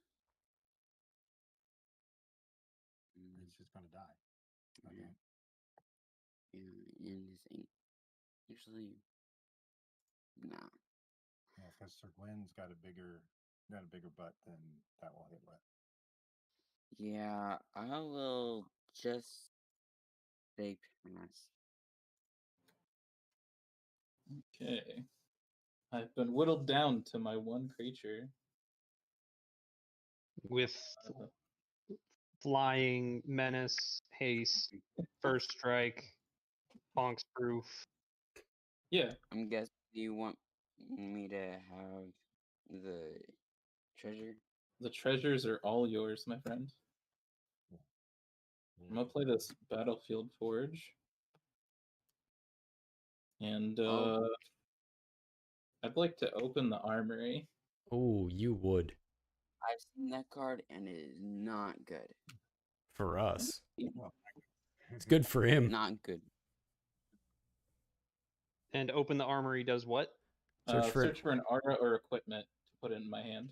going to die. Okay. And this ain't usually nah. Yeah, because Sir Gwyn's got a bigger butt than that will hit with. Yeah, I will just say pass. Okay. I've been whittled down to my one creature. With flying, menace, haste, first strike, bonks proof. Yeah. I'm guessing you want me to have the treasure? The treasures are all yours, my friend. I'm gonna play this Battlefield Forge. And I'd like to open the armory. Oh, you would. I've seen that card and it is not good. For us. Well, It's good for him. Not good. And open the armory does what? Search for an aura or equipment to put in my hand.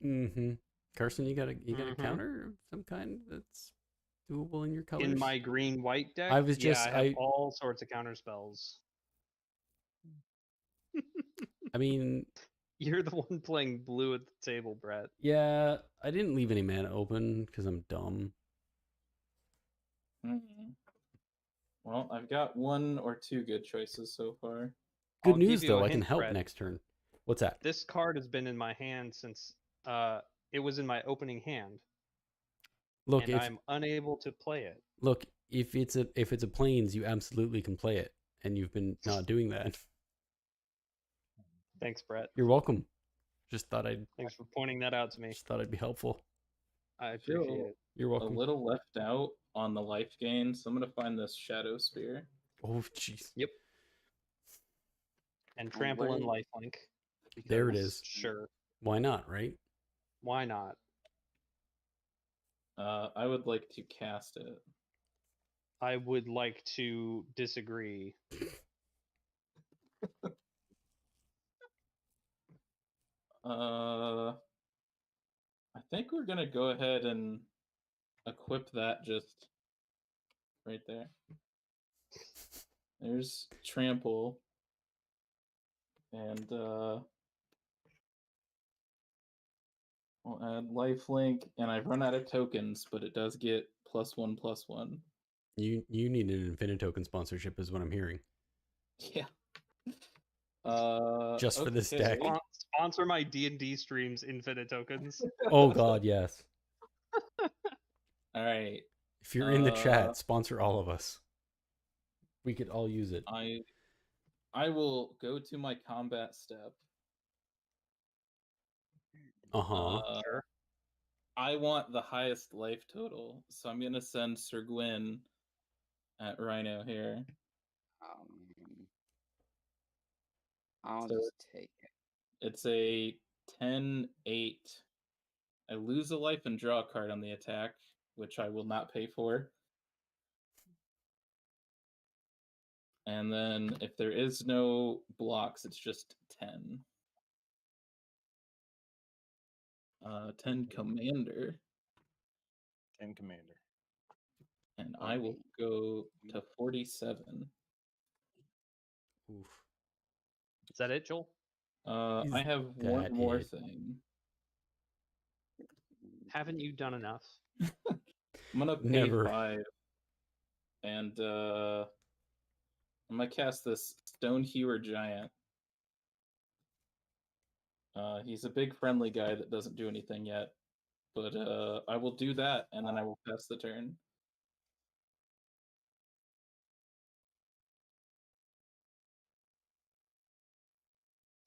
Mm-hmm. Carson, you got a counter of some kind that's doable in your colors? In my green-white deck, I was just I have all sorts of counter spells. I mean, You're the one playing blue at the table, Brett. yeah, I didn't leave any mana open because I'm dumb. Mm-hmm. Well, I've got one or two good choices so far. Good I'll news, give you though. a I can hint, help Brett. next turn. What's that? This card has been in my hand since it was in my opening hand. Look, and I'm unable to play it. Look, if it's a planes, you absolutely can play it, and you've been not doing that. Thanks, Brett. You're welcome. Thanks for pointing that out to me. Just thought I'd be helpful. I appreciate it. You're welcome. A little left out on the life gain, so I'm gonna find this Shadow Spear. Oh, jeez. Yep. And trample and lifelink. There it is. Sure. Why not, right? Why not? I would like to cast it. I would like to disagree. I think we're gonna go ahead and equip that just right there. There's trample, and I'll add lifelink, and I've run out of tokens, but it does get +1/+1. You need an Infinitoken sponsorship, is what I'm hearing. Yeah. Just for this deck. Sponsor my D&D streams, Infinite Tokens. Oh God, yes. All right. If you're in the chat, sponsor all of us. We could all use it. I will go to my combat step. Sure. I want the highest life total, so I'm gonna send Sir Gwyn at Rhino here. I'll just take it. It's a 10-8. I lose a life and draw a card on the attack, which I will not pay for. And then if there is no blocks, it's just 10. 10 commander. 10 commander. And I will go to 47. Oof. Is that it, Joel? I have one more thing. Haven't you done enough? I'm gonna pay 5. And I'm gonna cast this Stonehewer Giant. He's a big friendly guy that doesn't do anything yet. But I will do that, and then I will pass the turn.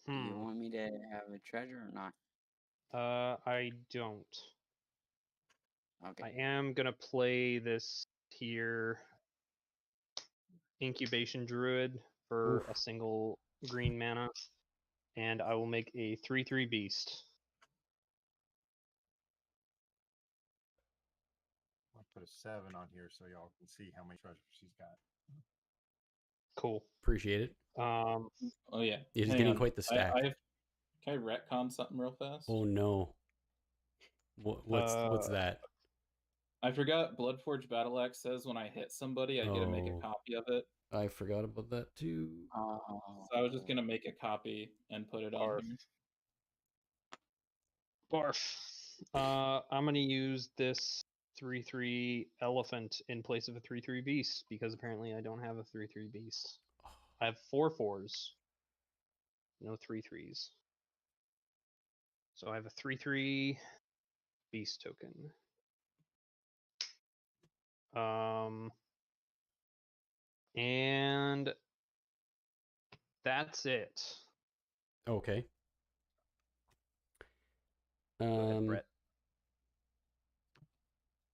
Do you want me to have a treasure or not? I don't. Okay. I am gonna play this here Incubation Druid for a single green mana, and I will make a 3/3 beast. I'll put a 7 on here so y'all can see how many treasures she's got. Cool. Appreciate it. Oh yeah. It is getting quite the stack. Can I retcon something real fast? Oh no. What's that? I forgot Bloodforge Battle Axe says when I hit somebody, I get to make a Oh. copy of it. I forgot about that too. Oh. So I was just gonna make a copy and put it on Barf. here. Barf. I'm gonna use this 3/3 elephant in place of a 3/3 beast because apparently I don't have a 3/3 beast. I have 4/4s, no 3/3s. So I have a 3/3 beast token. And that's it. Okay. Go ahead, Brett.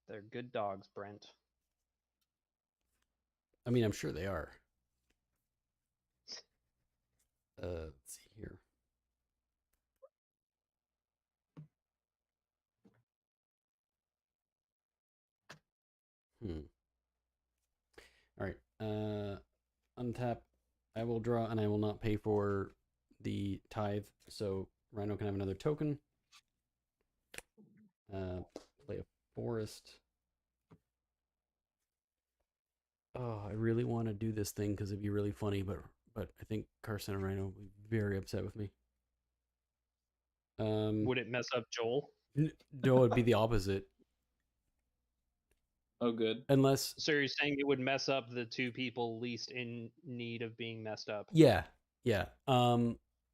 They're good dogs, Brent. I mean, I'm sure they are. Let's see here. All right. Untap. I will draw, and I will not pay for the tithe. So Rhino can have another token. Play a forest. Oh, I really want to do this thing because it'd be really funny, but I think Carson and Rhino will be very upset with me. Would it mess up Joel? No, it'd be the opposite. Oh, good. Unless. So you're saying it would mess up the two people least in need of being messed up? Yeah.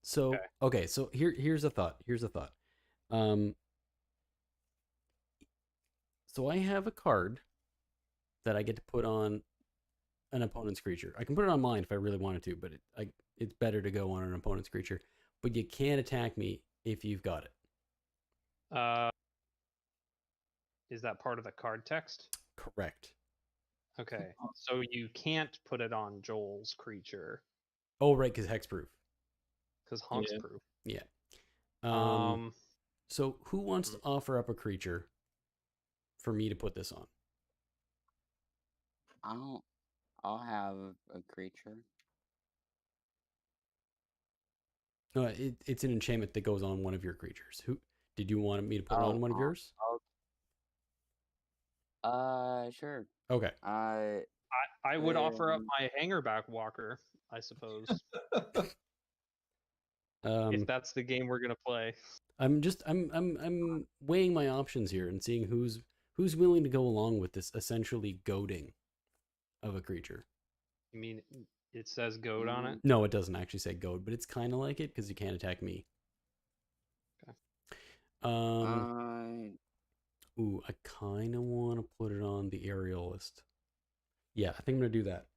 So okay. So here's a thought. So I have a card that I get to put on an opponent's creature. I can put it on mine if I really wanted to, but it's better to go on an opponent's creature. But you can't attack me if you've got it. Is that part of the card text? Correct. Okay, so you can't put it on Joel's creature. Oh, right, because hexproof. Because hexproof. Yeah. So who wants to offer up a creature for me to put this on? I'll have a creature. No, it's an enchantment that goes on one of your creatures. Who did you want me to put on one of yours? Sure. Okay. I would offer up my hangerback walker, I suppose. If that's the game we're gonna play. I'm weighing my options here and seeing who's willing to go along with this essentially goading of a creature. You mean it says goad on it? No, it doesn't actually say goad, but it's kind of like it because you can't attack me. Okay. Ooh, I kind of want to put it on the aerialist. Yeah, I think I'm gonna do that.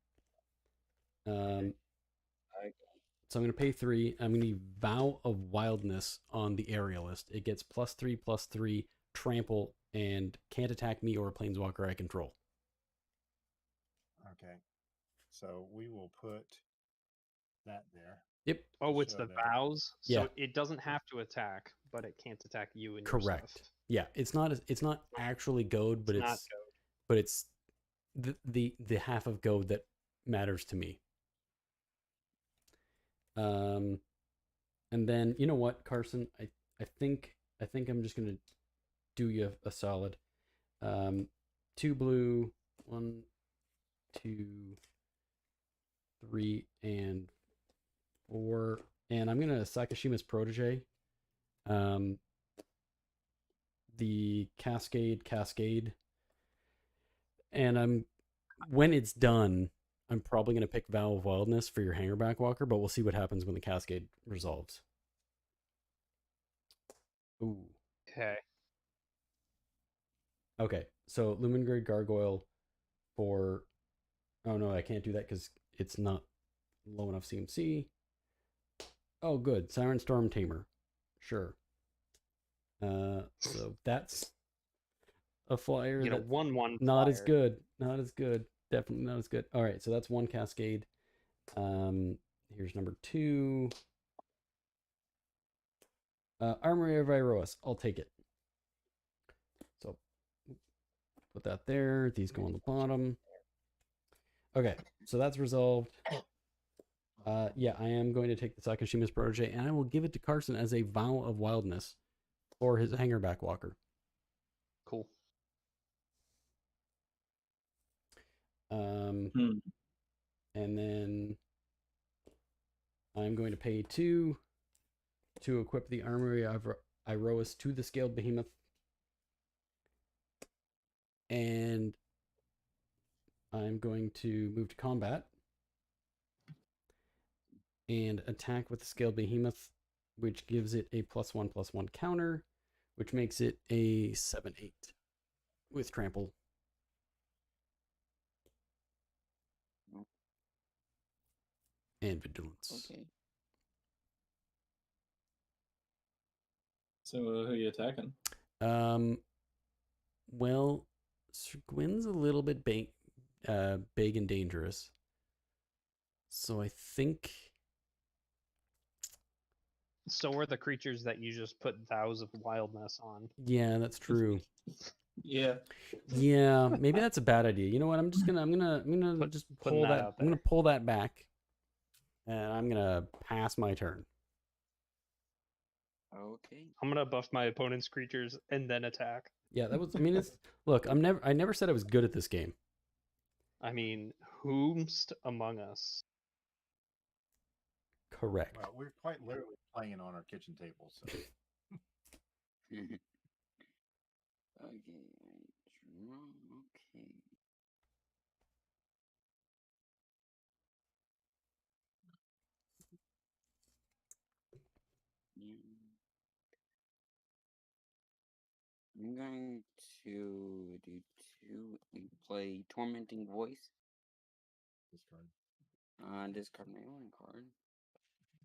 Okay. So I'm gonna pay 3. I'm gonna Vow of Wildness on the aerialist. It gets +3/+3 trample and can't attack me or a planeswalker I control. Okay. So we will put that there. Yep. Oh, it's the vows. So yeah. It doesn't have to attack, but it can't attack you and correct. Your stuff. Yeah, it's not actually goad, but it's the half of goad that matters to me. And then you know what, Carson, I think I'm just gonna do you a solid. 2 blue, 1, 2, 3, and 4, and I'm gonna Sakashima's Protege. The Cascade, and when it's done, I'm probably gonna pick Vow of Wildness for your Hangerback Walker, but we'll see what happens when the Cascade resolves. Ooh. Okay, so Lumingrade Gargoyle for... Oh no, I can't do that because it's not low enough CMC. Oh good, Siren Storm Tamer. Sure. So that's a flyer. You get a 1/1 not flyer. as good. Not as good. Definitely not as good. All right, so that's 1 Cascade. Here's number 2. Armory of Iroas. I'll take it. So put that there. These go on the bottom. Okay, so that's resolved. Yeah, I am going to take the Sakashima's Protege, and I will give it to Carson as a Vow of Wildness for his Hangerback Walker. Cool. And then I'm going to pay 2 to equip the armory of Iroas to the scaled behemoth. And I'm going to move to combat and attack with the scaled behemoth, which gives it a +1/+1 counter, which makes it a 7/8 with trample. And vigilance. Okay. So who are you attacking? Well, Sir Gwyn's a little bit big and dangerous. So I think... So are the creatures that you just put Vows of Wildness on. Yeah, that's true. Yeah. Yeah, maybe that's a bad idea. You know what? I'm gonna just putting pull that that. out I'm gonna there. pull that back, and I'm gonna pass my turn. Okay. I'm gonna buff my opponent's creatures and then attack. Yeah, that was. I mean, it's look. I never said I was good at this game. I mean, whomst among us? Correct. Well, we're quite literally playing on our kitchen table. So Okay. Okay. Yeah. I'm going to do 2 and play Tormenting Voice. discard. Discard my own card.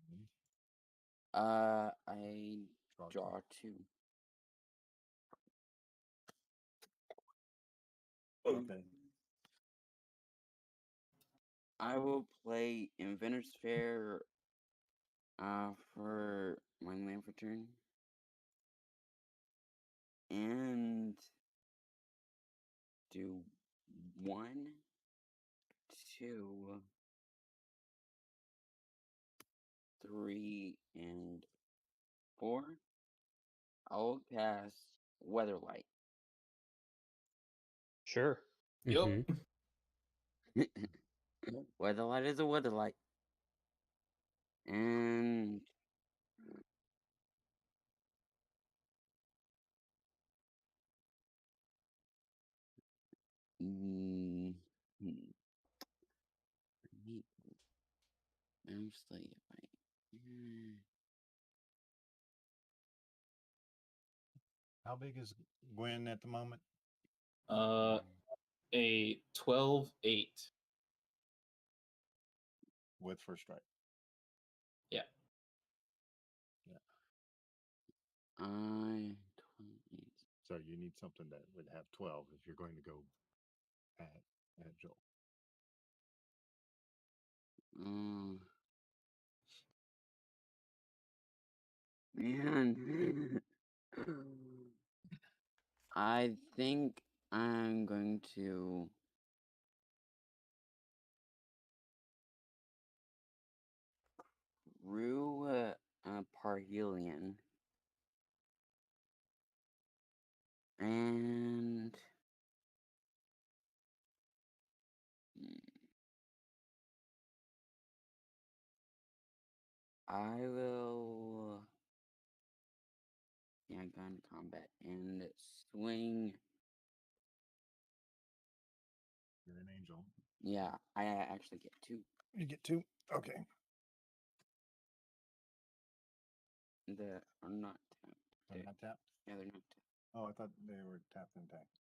Mhm. I draw 2. Okay. I will play Inventor's Fair for my land for turn. And do 1, 2, 3, and 4. I'll cast Weatherlight. Sure. Mhm. Weatherlight is a Weatherlight. And Actually, if I How big is Gwen at the moment? A 12/8. With first strike. Yeah. I 28. So you need something that would have 12 if you're going to go at Joel. Man. I think I'm going to Rue Parhelion. And I will go into combat and swing. You're an angel. Yeah, I actually get 2. You get 2? Okay. That are not tapped. They're not tapped? Yeah, they're not tapped. Oh, I thought they were tapped and tapped.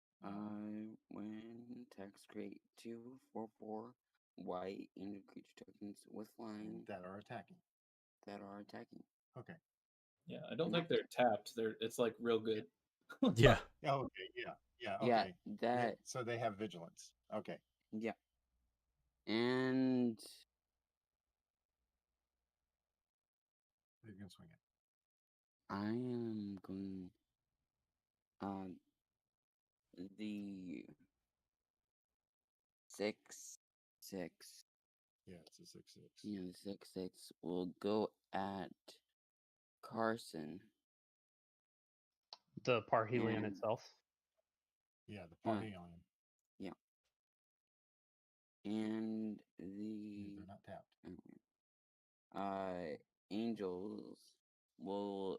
When text create 2, 4, 4 white and creature tokens with flying That are attacking. Okay. Yeah, I don't Not think they're tapped. It's like real good. Yeah. Oh, okay. Yeah. Yeah. Yeah, Okay. that. So they have vigilance. Okay. Yeah. And You can swing it. I am going the 6/6. Yeah, it's a 6/6. Yeah, the 6/6 will go at Carson. The Parhelion And itself. Yeah, the party on him. Yeah. And They're not tapped. angels will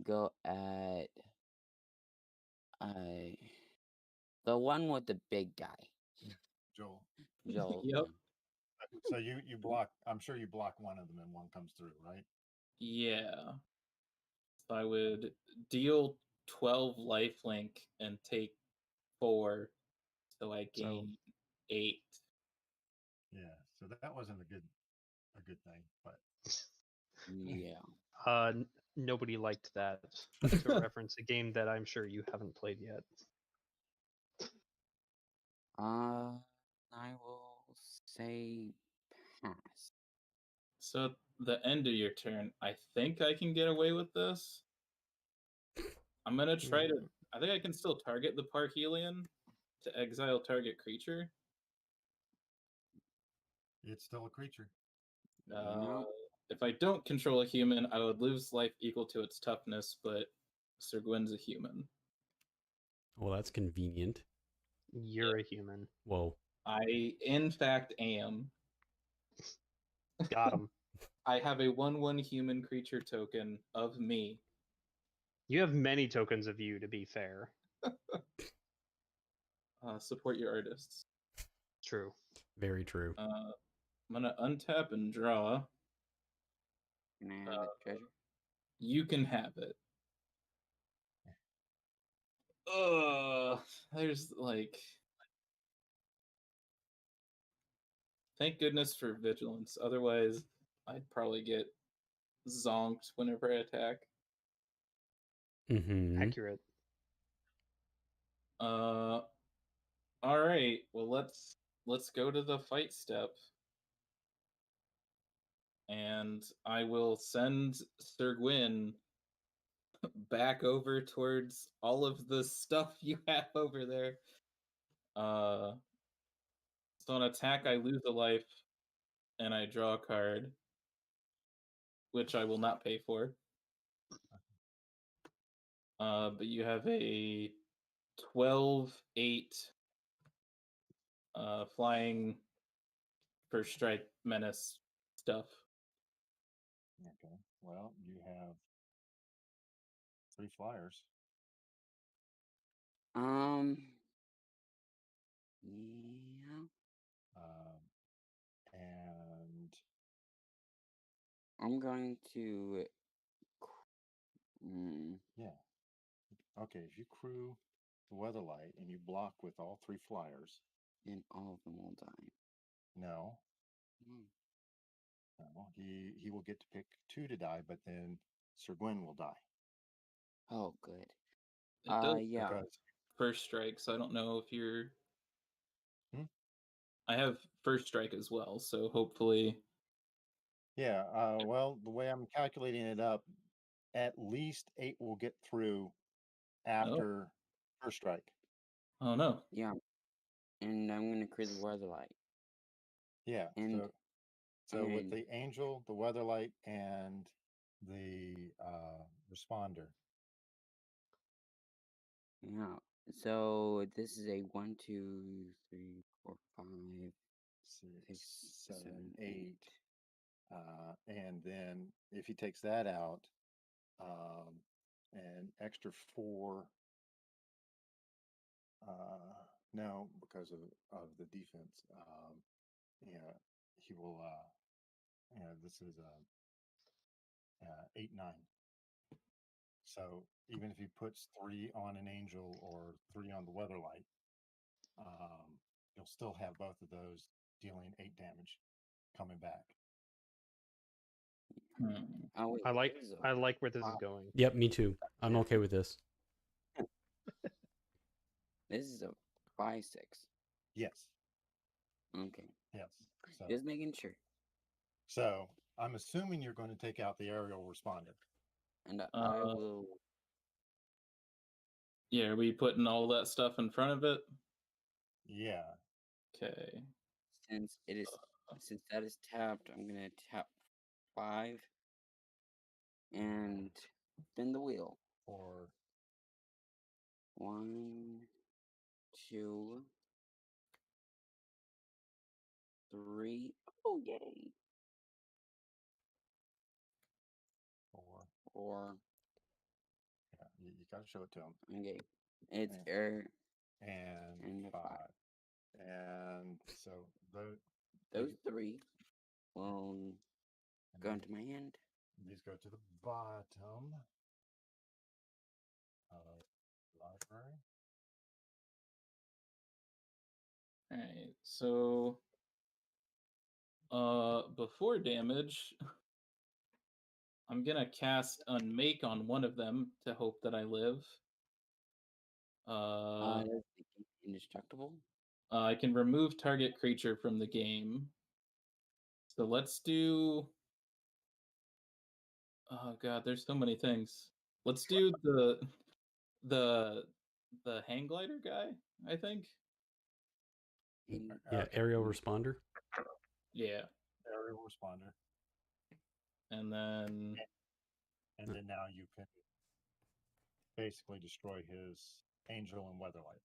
go at the one with the big guy. Joel. Joel. Yep. So you block. I'm sure you block one of them and one comes through, right? Yeah. So I would deal 12 lifelink and take 4, so I gain 8. Yeah. So that wasn't a good thing, but Yeah. Nobody liked that. To reference a game that I'm sure you haven't played yet. I will say pass. So at the end of your turn, I think I can get away with this. I'm gonna try to. I think I can still target the Parhelion to exile target creature. it's still a creature. No. If I don't control a human, I would lose life equal to its toughness, but Sir Gwyn's a human. Well, that's convenient. You're a human. Whoa. I, in fact, am. Got him. I have a 1/1 human creature token of me. You have many tokens of you, to be fair. Support your artists. True. Very true. I'm gonna untap and draw. Can I have the treasure? You can have it. There's like. Thank goodness for vigilance. Otherwise, I'd probably get zonked whenever I attack. Mm-hmm. Accurate. All right. Well, let's go to the fight step. And I will send Sir Gwyn back over towards all of the stuff you have over there. So on attack, I lose a life, and I draw a card, which I will not pay for. But you have a 12/8 flying first strike menace stuff. Okay. Well, you have 3 flyers. Yeah. And I'm going to. yeah. Okay. If you crew the Weatherlight and you block with all 3 flyers, And all of them will die. no, he will get to pick 2 to die, but then Sir Gwyn will die. Oh, good. It does Yeah. Because first strike, so I don't know if you're. Hmm? I have first strike as well, so hopefully. yeah, well, the way I'm calculating it up, at least 8 will get through after first strike. Oh no. Yeah. And I'm going to create the Weatherlight. Yeah. And So with the Angel, the Weatherlight, and the Responder. yeah. So this is a 1, 2, 3, 4, 5, 6, 7, 8. And then if he takes that out, an extra 4. No, because of the defense. Yeah, he will. Yeah, this is 8, 9. So even if he puts 3 on an Angel or 3 on the Weatherlight, you'll still have both of those dealing 8 damage coming back. Oh, wait, I like where this is going. Yep, me too. I'm okay with this. This is a 5, 6. Yes. Okay. Yes. So, Just making sure. so I'm assuming you're going to take out the aerial responder. And I will. Yeah, are we putting all that stuff in front of it? Yeah. Okay. Since that is tapped, I'm gonna tap 5 and spin the wheel. For 1, 2, 3. Oh, yay. 4. 4. Yeah, you got to show it to them. Okay. It's And- air And and a 5. 5. And so Those 3 will go into my hand. These go to the bottom of the library. Alright, so before damage, I'm gonna cast Unmake on one of them to hope that I live. Does it keep indestructible? I can remove target creature from the game. So let's do. Oh god, there's so many things. Let's do the hang glider guy, I think. Yeah, aerial responder. Yeah. Aerial responder. And then Now you can basically destroy his angel and weatherlight.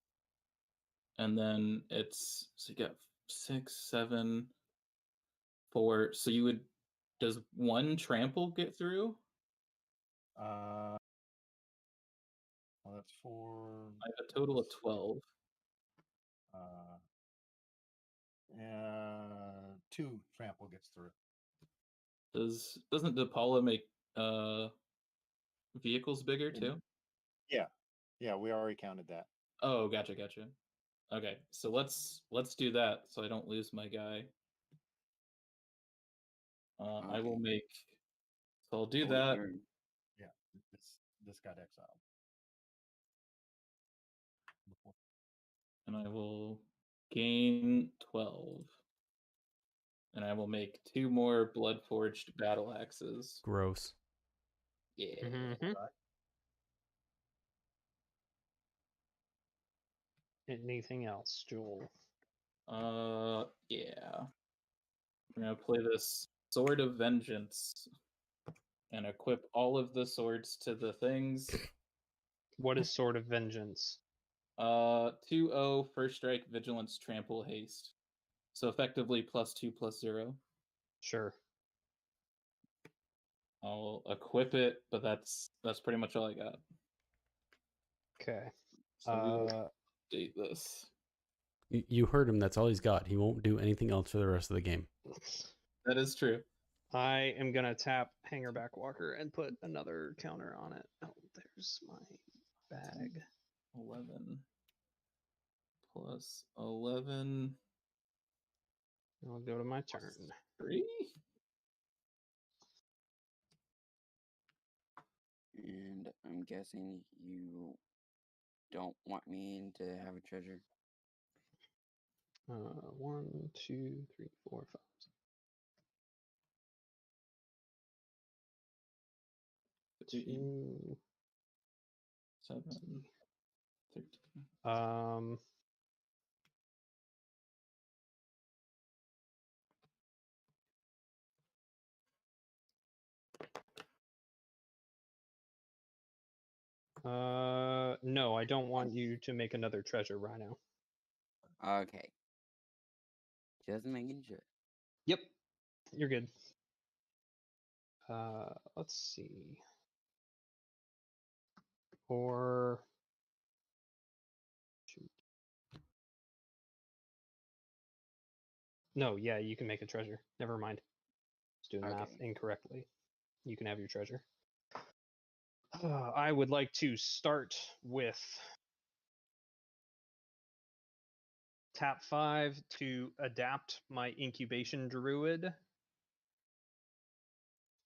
and then it's so you got 6, 7, 4. So you would does 1 trample get through? Well, that's 4. I have a total of 12. 2 trample gets through. Doesn't DePaula make vehicles bigger too? Yeah, we already counted that. Oh, gotcha. Okay, so let's do that so I don't lose my guy. I will Okay. make. So I'll do Oh, that, Yeah, this got exiled. and I will gain 12, and I will make 2 more blood-forged battle axes. Gross. Yeah. Mhm. Anything else, Joel? Yeah. I'm gonna play this Sword of Vengeance and equip all of the swords to the things. What is Sword of Vengeance? 2/0 first strike, vigilance, trample, haste. So effectively +2/+0. Sure. I'll equip it, but that's pretty much all I got. Okay. So we will update this. You heard him. That's all he's got. He won't do anything else for the rest of the game. That is true. I am gonna tap Hanger Backwalker and put another counter on it. Oh, there's my bag. 11 plus 11. I'll go to my turn. 3. And I'm guessing you don't want me to have a treasure. 1, 2, 3, 4, 5. 2. 7, 13. No, I don't want you to make another treasure, Rhino. Okay. Just making sure. Yep, you're good. Let's see. Or shoot. No, yeah, you can make a treasure. Never mind. Just doing math Okay. incorrectly. You can have your treasure. I would like to start with tap 5 to adapt my incubation druid.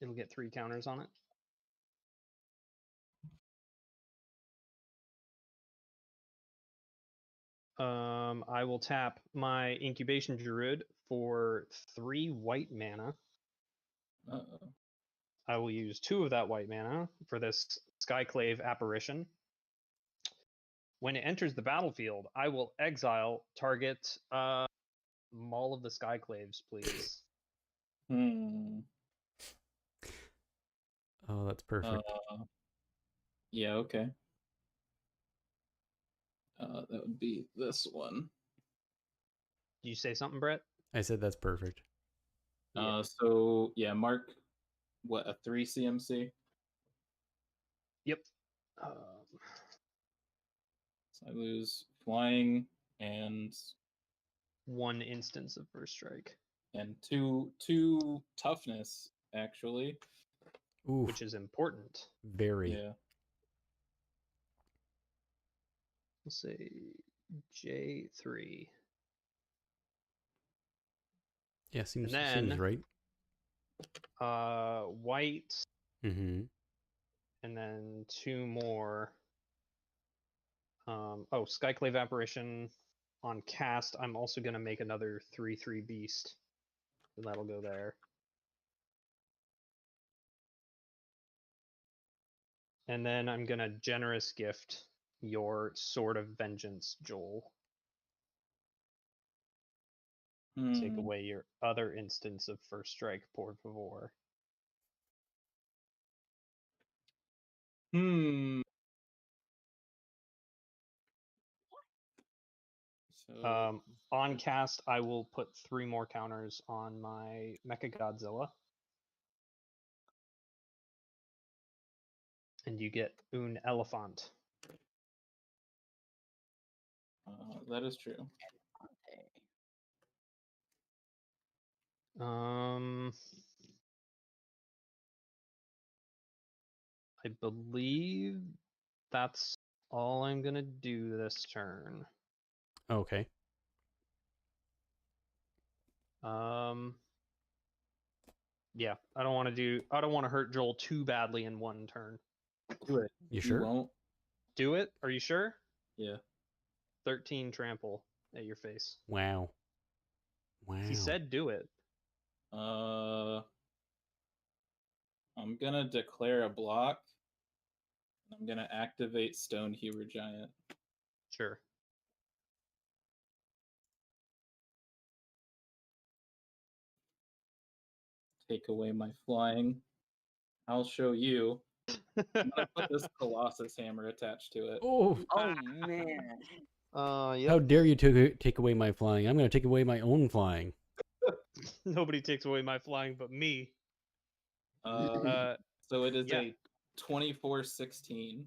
It'll get 3 counters on it. I will tap my incubation druid for 3 white mana. Uh-oh. I will use 2 of that white mana for this Skyclave apparition. When it enters the battlefield, I will exile target Maul of the Skyclaves, please. Oh, that's perfect. Yeah, okay. That would be this one. Do you say something, Brett? I said that's perfect. Yeah. So yeah, mark what, a 3 CMC? Yep. So I lose flying and 1 instance of first strike, two toughness actually. Oof, which is important. very. Yeah. Let's say J3. Yeah, seems then- right. White, Mm-hmm. and then 2 more. Skyclave Apparition on cast. I'm also gonna make another 3/3 beast. So that'll go there. And then I'm gonna generous gift your Sword of Vengeance, Joel. Take away your other instance of first strike, por favor. So On cast, I will put 3 more counters on my Mecha Godzilla. And you get un elephant. that is true. I believe that's all I'm gonna do this turn. Okay. Yeah, I don't want to hurt Joel too badly in 1 turn. Do it. You sure? Won't. Do it? Are you sure? Yeah. 13 trample at your face. Wow. Wow. He said do it. I'm gonna declare a block. I'm gonna activate Stone Hewer Giant. Sure. Take away my flying. I'll show you. I'm gonna put this Colossus Hammer attached to it. Oh, Oh man. Yep. how dare you take away my flying? I'm going to take away my own flying. Nobody takes away my flying but me. So it is yeah. a 24-16.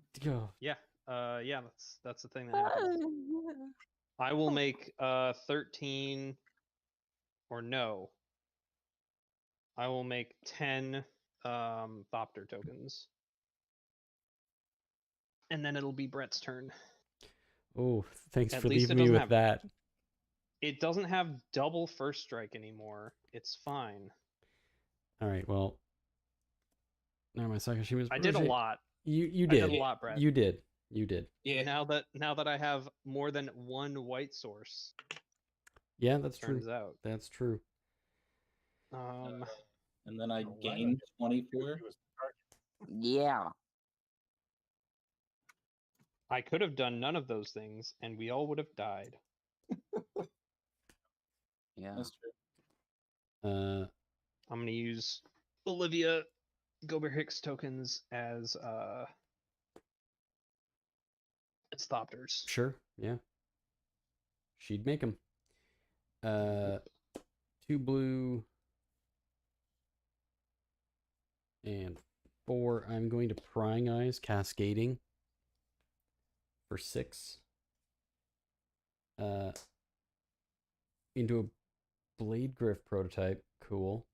Yeah. That's the thing that happens. I will make 13 or no. I will make 10 Thopter tokens. And then it'll be Brett's turn. Oh, thanks At for least leaving it me doesn't with have- that. It doesn't have double first strike anymore. It's fine. All right, well. Now my Sakashima's I did a lot. You I did. did a lot, Brett. You did. Yeah. Now that I have more than 1 white source. Yeah, that's true. Turns out. That's true. And then I gained 24. Yeah. I could have done none of those things, and we all would have died. Yeah. That's true. I'm gonna use Olivia Gobert Hicks tokens as Thopters. Sure. Yeah. She'd make them. 2 blue and 4. I'm going to Prying Eyes, Cascading for 6. Into a Blade Griff prototype. Cool.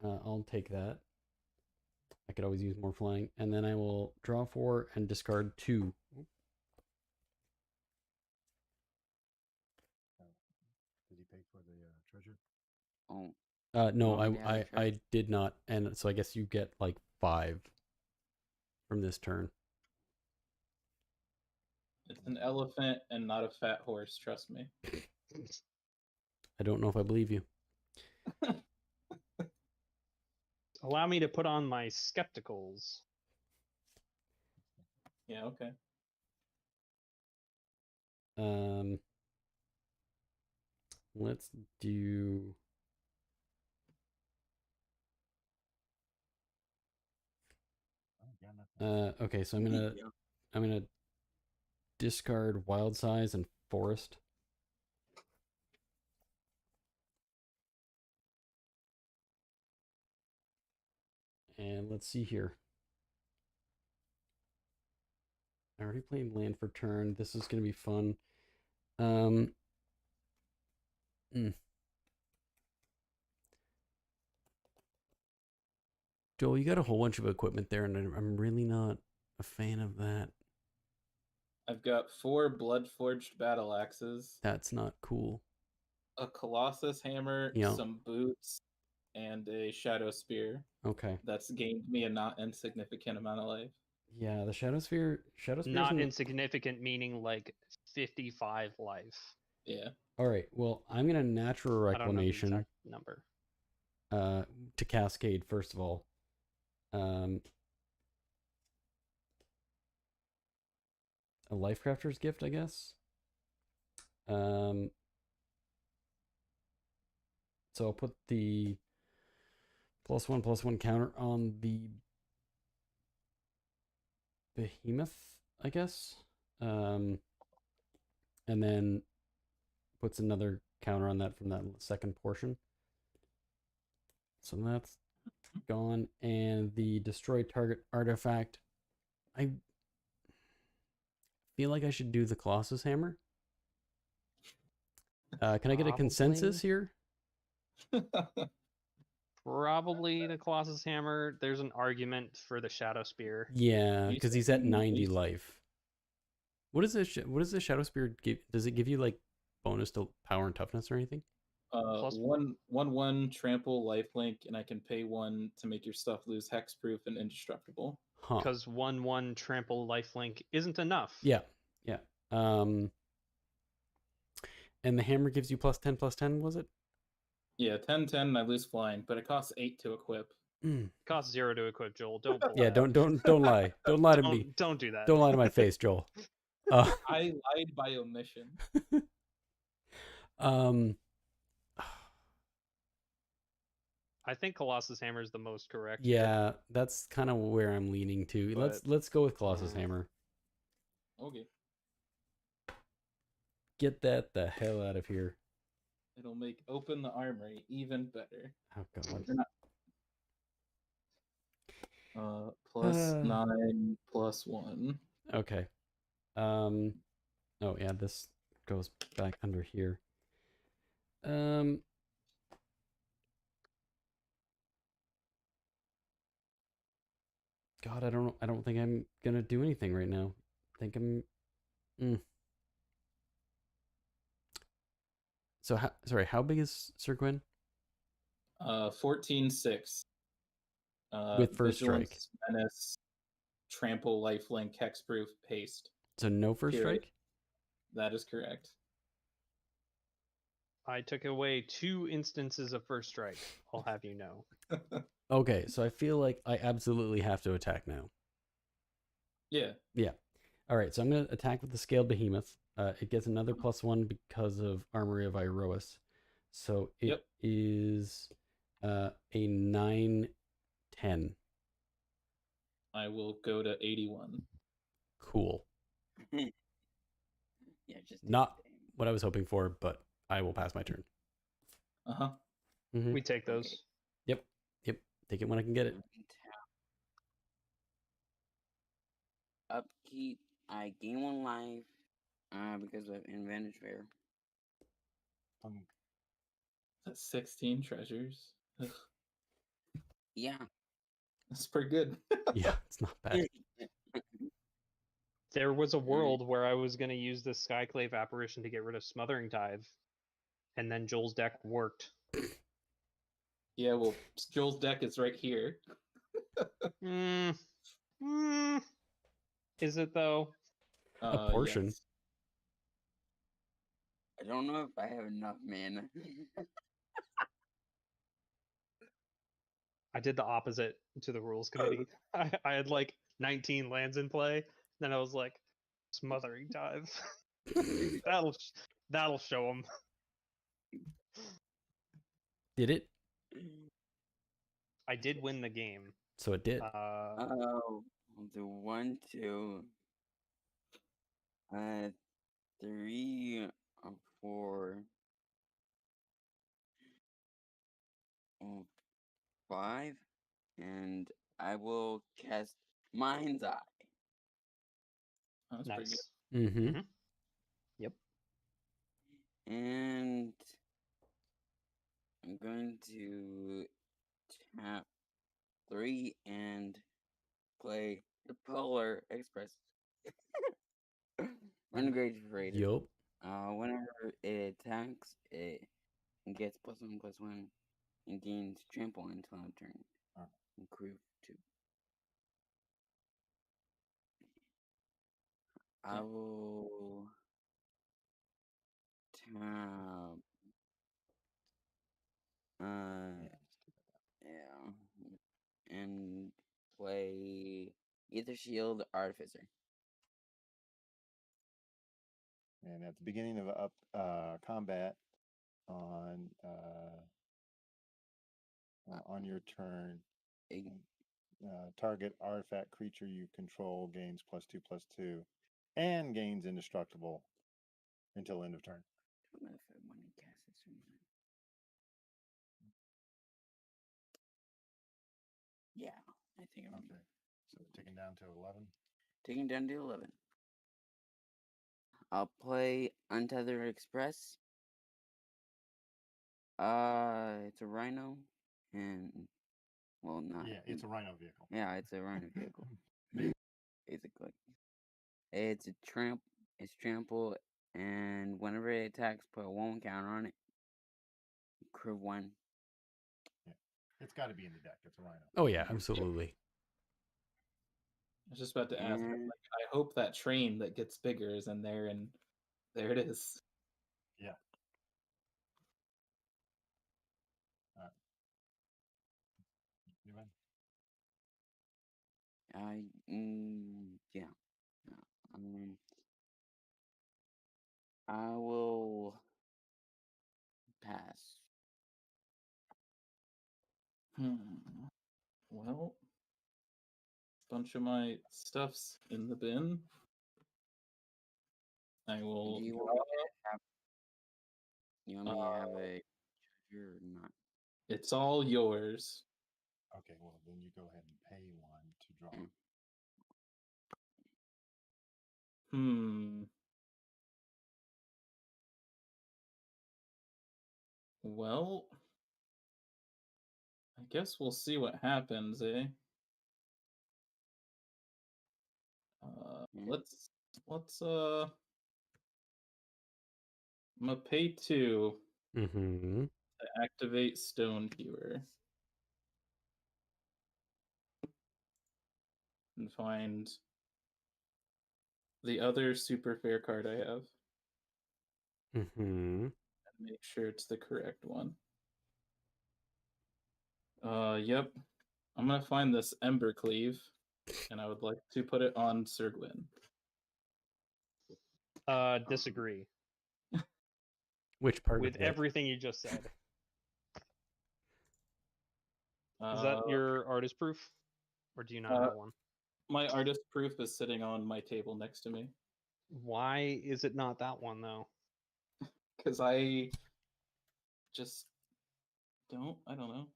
I'll take that. I could always use more flying. And then I will draw 4 and discard 2. Did he pay for the treasure? Oh. No, Oh, yeah, I did not. And so I guess you get like 5 from this turn. It's an elephant and not a fat horse, trust me. I don't know if I believe you. Allow me to put on my skepticals. Yeah, okay. Let's do okay, so I'm gonna discard Wild Size and Forest. And let's see here. I already played land for turn. This is going to be fun. Joel, you got a whole bunch of equipment there, and I'm really not a fan of that. I've got 4 blood-forged battle axes. That's not cool. A Colossus hammer, Yeah. some boots, and a Shadow Spear. Okay. That's gained me a not insignificant amount of life. Yeah, the Shadow Spear. Not insignificant, meaning like 55 life. Yeah. All right. Well, I'm gonna natural reclamation. I don't know the exact number. To cascade first of all. A Life Crafter's Gift, I guess. So I'll put the +1/+1 counter on the Behemoth, I guess. And then puts another counter on that from that second portion. So that's gone. And the destroy target artifact, I feel like I should do the Colossus Hammer. Can I get a consensus here? Probably the Colossus Hammer. There's an argument for the Shadow Spear. Yeah, because he's at 90 life. What does the Shadow Spear give? Does it give you like bonus to power and toughness or anything? One trample lifelink, and I can pay 1 to make your stuff lose hexproof and indestructible. Because 1/1 trample lifelink isn't enough. Yeah. And the hammer gives you +10/+10, was it? Yeah, 10/10, and I lose flying, but it costs 8 to equip. It costs 0 to equip, Joel. Don't. Yeah, don't lie. Don't lie to me. Don't do that. Don't lie to my face, Joel. I lied by omission. I think Colossus Hammer is the most correct. Yeah, that's kind of where I'm leaning to. But, let's go with Colossus Hammer. Okay. Get that the hell out of here. It'll make open the armory even better. Oh god. +9/+1. Okay. Oh yeah, this goes back under here. God, I don't think I'm gonna do anything right now. I think I'm. So how big is Sir Gwyn? 14/6. With first strike. Menace, trample, lifelink, hexproof, haste. So no first strike? That is correct. I took away 2 instances of first strike. I'll have you know. Okay, so I feel like I absolutely have to attack now. Yeah. All right, so I'm going to attack with the Scaled Behemoth. It gets another +1 because of Armory of Iroas. So it is a 9/10. I will go to 81. Cool. Yeah, just not what I was hoping for, but I will pass my turn. We take those. Yep. Take it when I can get it. Upkeep. I gain 1 life because of advantage fair. That's 16 treasures. Ugh. Yeah. That's pretty good. Yeah, it's not bad. There was a world where I was going to use the Skyclave apparition to get rid of Smothering Tithe, and then Joel's deck worked. Yeah, well, Joel's deck is right here. Is it though? A portion. Yes. I don't know if I have enough mana. I did the opposite to the rules committee. I had like 19 lands in play. Then I was like, Smothering Tithe. that'll show them. Did it? I did win the game. So it did. I'll do 1, 2, 3, 4, 5, and I will cast Mind's Eye. Oh, that's pretty Nice. Mm-hmm. Yep. And I'm going to tap 3 and play the Polar Express. Renegade Raider. Yup. Whenever it attacks, it gets +1/+1 and gains trample until end of turn. And crew 2. I Okay. will tap. Yeah. And play either Shield or Artificer. And at the beginning of combat, on your turn, target artifact creature you control gains +2/+2, and gains indestructible until end of turn. I don't know if I want to cast this or not. Yeah, I think I'm Okay, so taking down to 11. taking down to 11. I'll play Untethered Express. It's a Rhino, and well, not. Yeah, it's a Rhino vehicle. Yeah, it's a Rhino vehicle. Basically, it's trample, and whenever it attacks, put a 1 counter on it. Crew 1. Yeah, it's got to be in the deck. It's a Rhino. Oh yeah, absolutely. I was just about to ask. And I hope that train that gets bigger is in there, and there it is. Yeah. You win. yeah. I will pass. Well, bunch of my stuff's in the bin. I will. Do you want me to have? You want me to have a charger or not? It's all yours. Okay, well then you go ahead and pay 1 to draw. Well, I guess we'll see what happens, eh? Let's I'm gonna pay 2 Mm-hmm. to activate Stone Keeper and find the other super fair card I have Mm-hmm. and make sure it's the correct one. Yep. I'm gonna find this Embercleave, and I would like to put it on Sirgwin. Disagree Which part with of it? everything you just said. Is that your artist proof, or do you not have one? My artist proof is sitting on my table next to me. Why is it not that one though? Because I just don't. I don't know.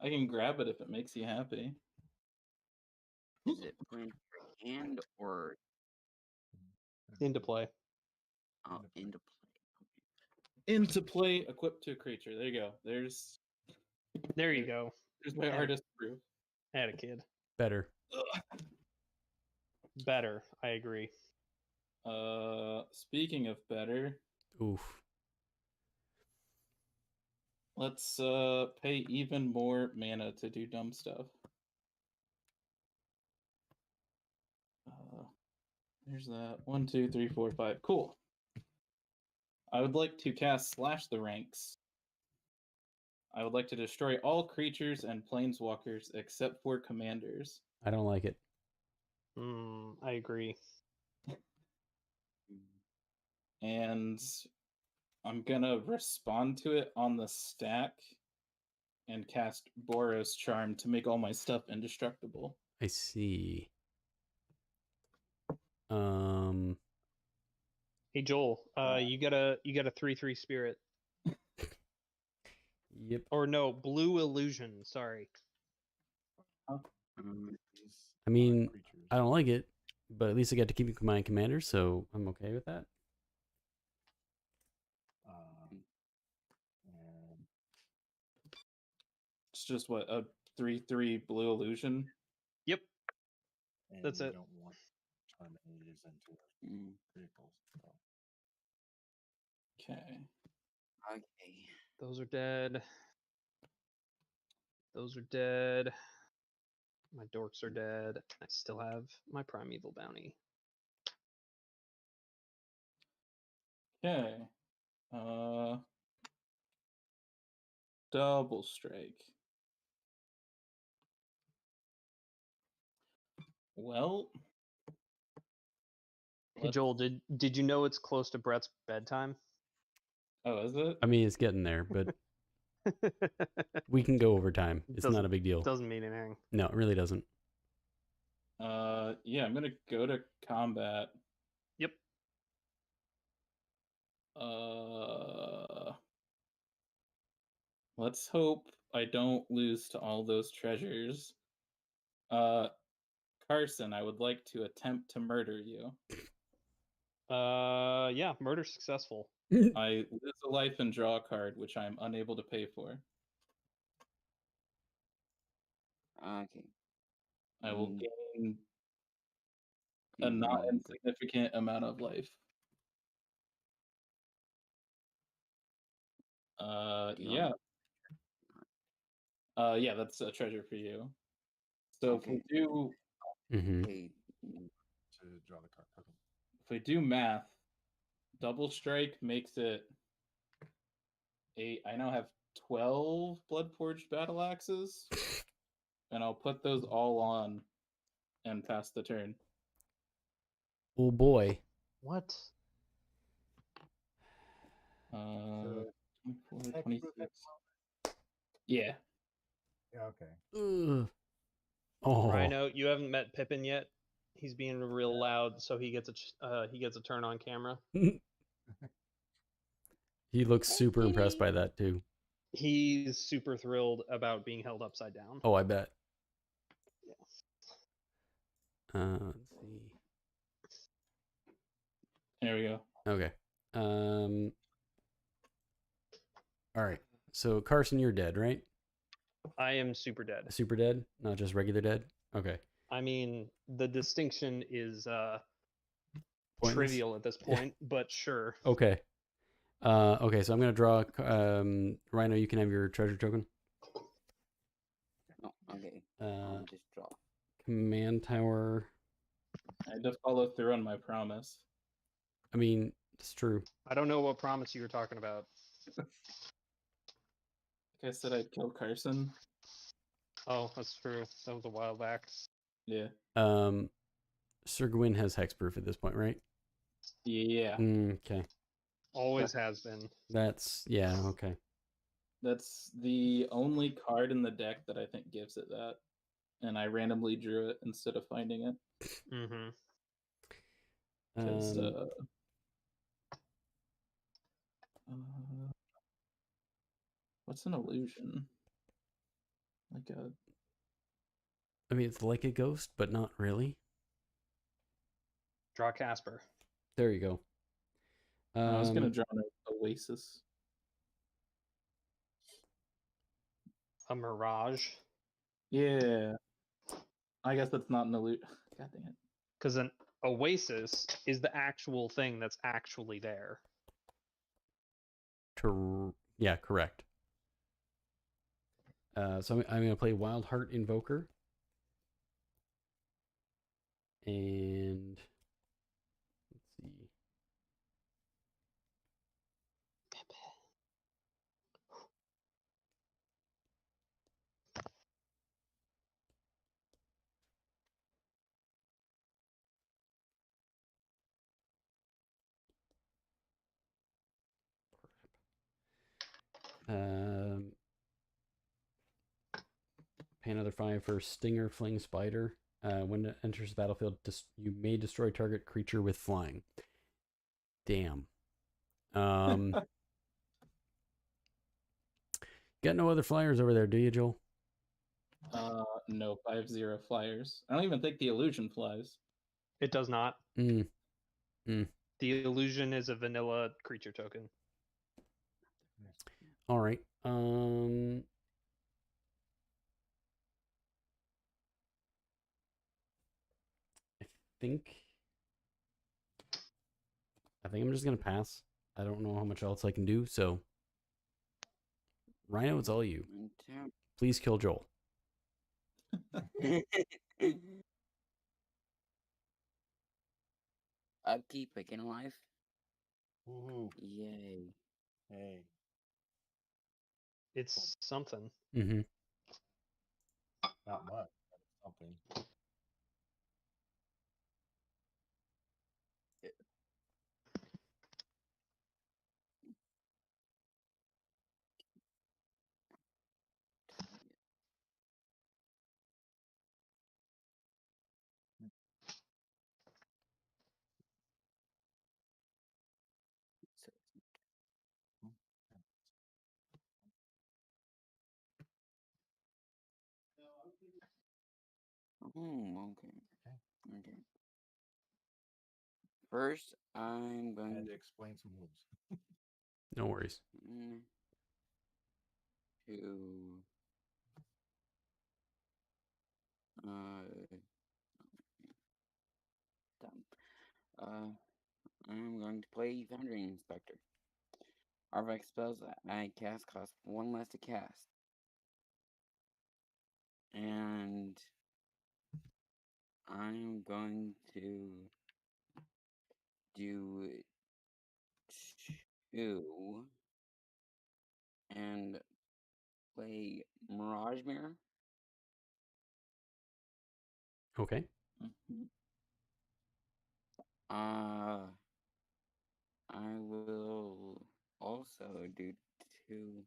I can grab it if it makes you happy. Is it playing for hand or Into play. into play? Into play, equipped to a creature. There you go. There's There you go. there's my artist proof. Had a kid. Better. Better. I agree. Speaking of better, Oof. let's pay even more mana to do dumb stuff. There's that. 1, 2, 3, 4, 5. Cool. I would like to cast Slash the Ranks. I would like to destroy all creatures and planeswalkers except for commanders. I don't like it. I agree. And I'm gonna respond to it on the stack and cast Boros Charm to make all my stuff indestructible. I see. Hey Joel, you got a 3/3 spirit. Yep. Or no, blue illusion, sorry. These I are mean, creatures. I don't like it, but at least I get to keep my commander, so I'm okay with that. And It's just what, a 3/3 blue illusion? Yep. and That's you it. don't want Terminators into Mm, vehicles. So. Okay. okay. Those are dead. Those are dead. My dorks are dead. I still have my Primeval Bounty. Okay. Double strike. Well, Hey Joel, did you know it's close to Brett's bedtime? oh, is it? I mean, it's getting there, but we can go over time. It's not a big deal. Doesn't mean anything. No, it really doesn't. Yeah, I'm gonna go to combat. Yep. Let's hope I don't lose to all those treasures. Carson, I would like to attempt to murder you. Yeah, murder successful. I lose a life and draw a card, which I'm unable to pay for. Okay. I will Mm, gain a not mm, insignificant amount of life. Yeah. Yeah, that's a treasure for you. So if we Okay. do Okay. To draw the card. Okay. if we do math, double strike makes it 8. I now have 12 blood forged battle axes, and I'll put those all on and pass the turn. Oh boy. What? 24, Hex 26. proof Hex. Yeah. Yeah, okay. Ugh. Oh. Rhino, you haven't met Pippin yet. He's being real loud, so he gets a turn on camera. He looks super impressed by that too. He's super thrilled about being held upside down. Oh, I bet. Yeah. Let's see. There we go. Okay. All right. So Carson, you're dead, right? I am super dead. Super dead, not just regular dead. Okay. I mean, the distinction is Pointless? trivial at this point, but sure. Okay. Okay. So I'm gonna draw. Rhino, you can have your treasure token. Oh, okay. I'll just draw. Command tower. I had to follow through on my promise. I mean, it's true. I don't know what promise you were talking about. Like I said, I'd kill Carson. Oh, that's true. That was a while back. Yeah. Sir Gawain has hexproof at this point, right? Yeah. Okay. Always has been. Yeah. Okay. That's the only card in the deck that I think gives it that. And I randomly drew it instead of finding it. Mm-hmm. Because what's an illusion? I mean, it's like a ghost, but not really. Draw Casper. There you go. I was gonna draw an Oasis. A Mirage. Yeah. I guess that's not an illusion. God dang it. Because an Oasis is the actual thing that's actually there. Yeah, correct. So I'm going to play Wild Heart Invoker. And let's see. Pay another 5 for Stinger Fling Spider. When it enters the battlefield, you may destroy target creature with flying. Damn. Got no other flyers over there, do you, Joel? Nope, I have 0 flyers. I don't even think the illusion flies. It does not. Mm. The illusion is a vanilla creature token. All right. I think I'm just gonna pass. I don't know how much else I can do. So, Rhino, it's all you. Please kill Joel. Upkeep, again alive. Woohoo! Yay! Hey, It's something. Mm-hmm. not much, but it's something. Okay. Okay. First, I'm I had going to explain some rules. No worries. to dump. I'm going to play Foundry Inspector. Artifact spells that I cast cost 1 less to cast. And I'm going to do 2 and play Mirage Mirror. Okay. I will also do 2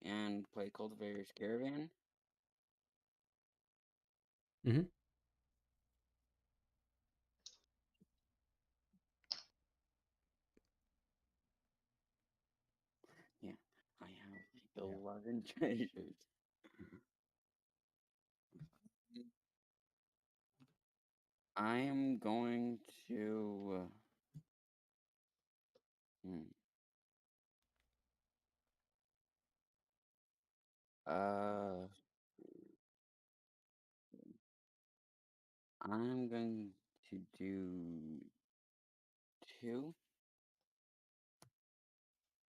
and play Cultivator's Caravan. Mm-hmm. Yeah, I have 11 treasures. I am going to. I'm going to do 2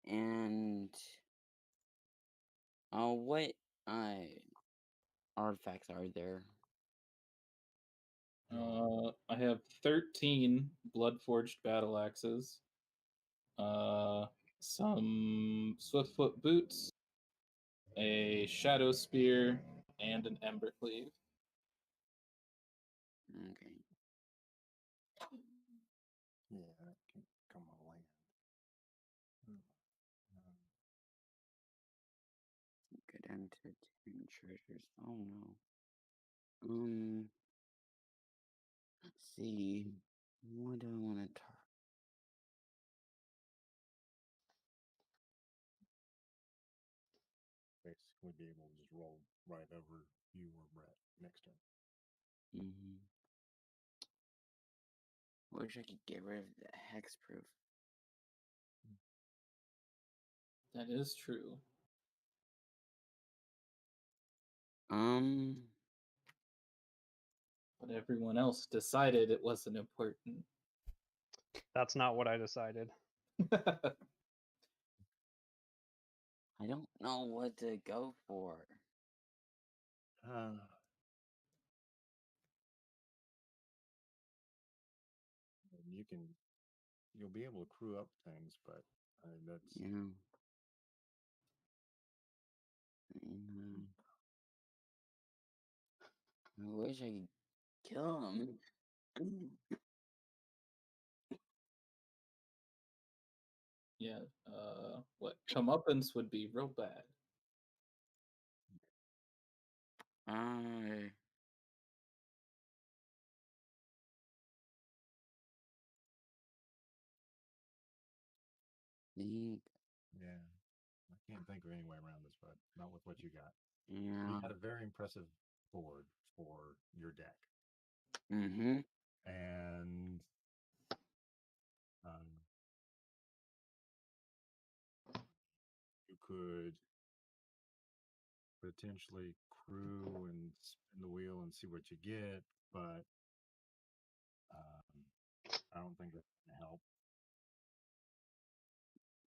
and what artifacts are there? I have 13 Bloodforged battle axes, some Swiftfoot boots, a Shadow Spear, and an Ember Cleave. Okay. Yeah, that can come on land. Go down to 10 treasures. Oh no. Let's see. What do I want to talk? Basically, be able to just roll right over you or Brett next turn. Wish I could get rid of the hexproof. That is true. But everyone else decided it wasn't important. That's not what I decided. I don't know what to go for. You'll be able to crew up things, but that's Yeah. I wish I could kill him. Yeah, what comeuppance would be real bad. I think. Yeah, I can't think of any way around this, but not with what you got. Yeah. You had a very impressive forward for your deck. Mm-hmm. And you could potentially crew and spin the wheel and see what you get, but I don't think that's going to help.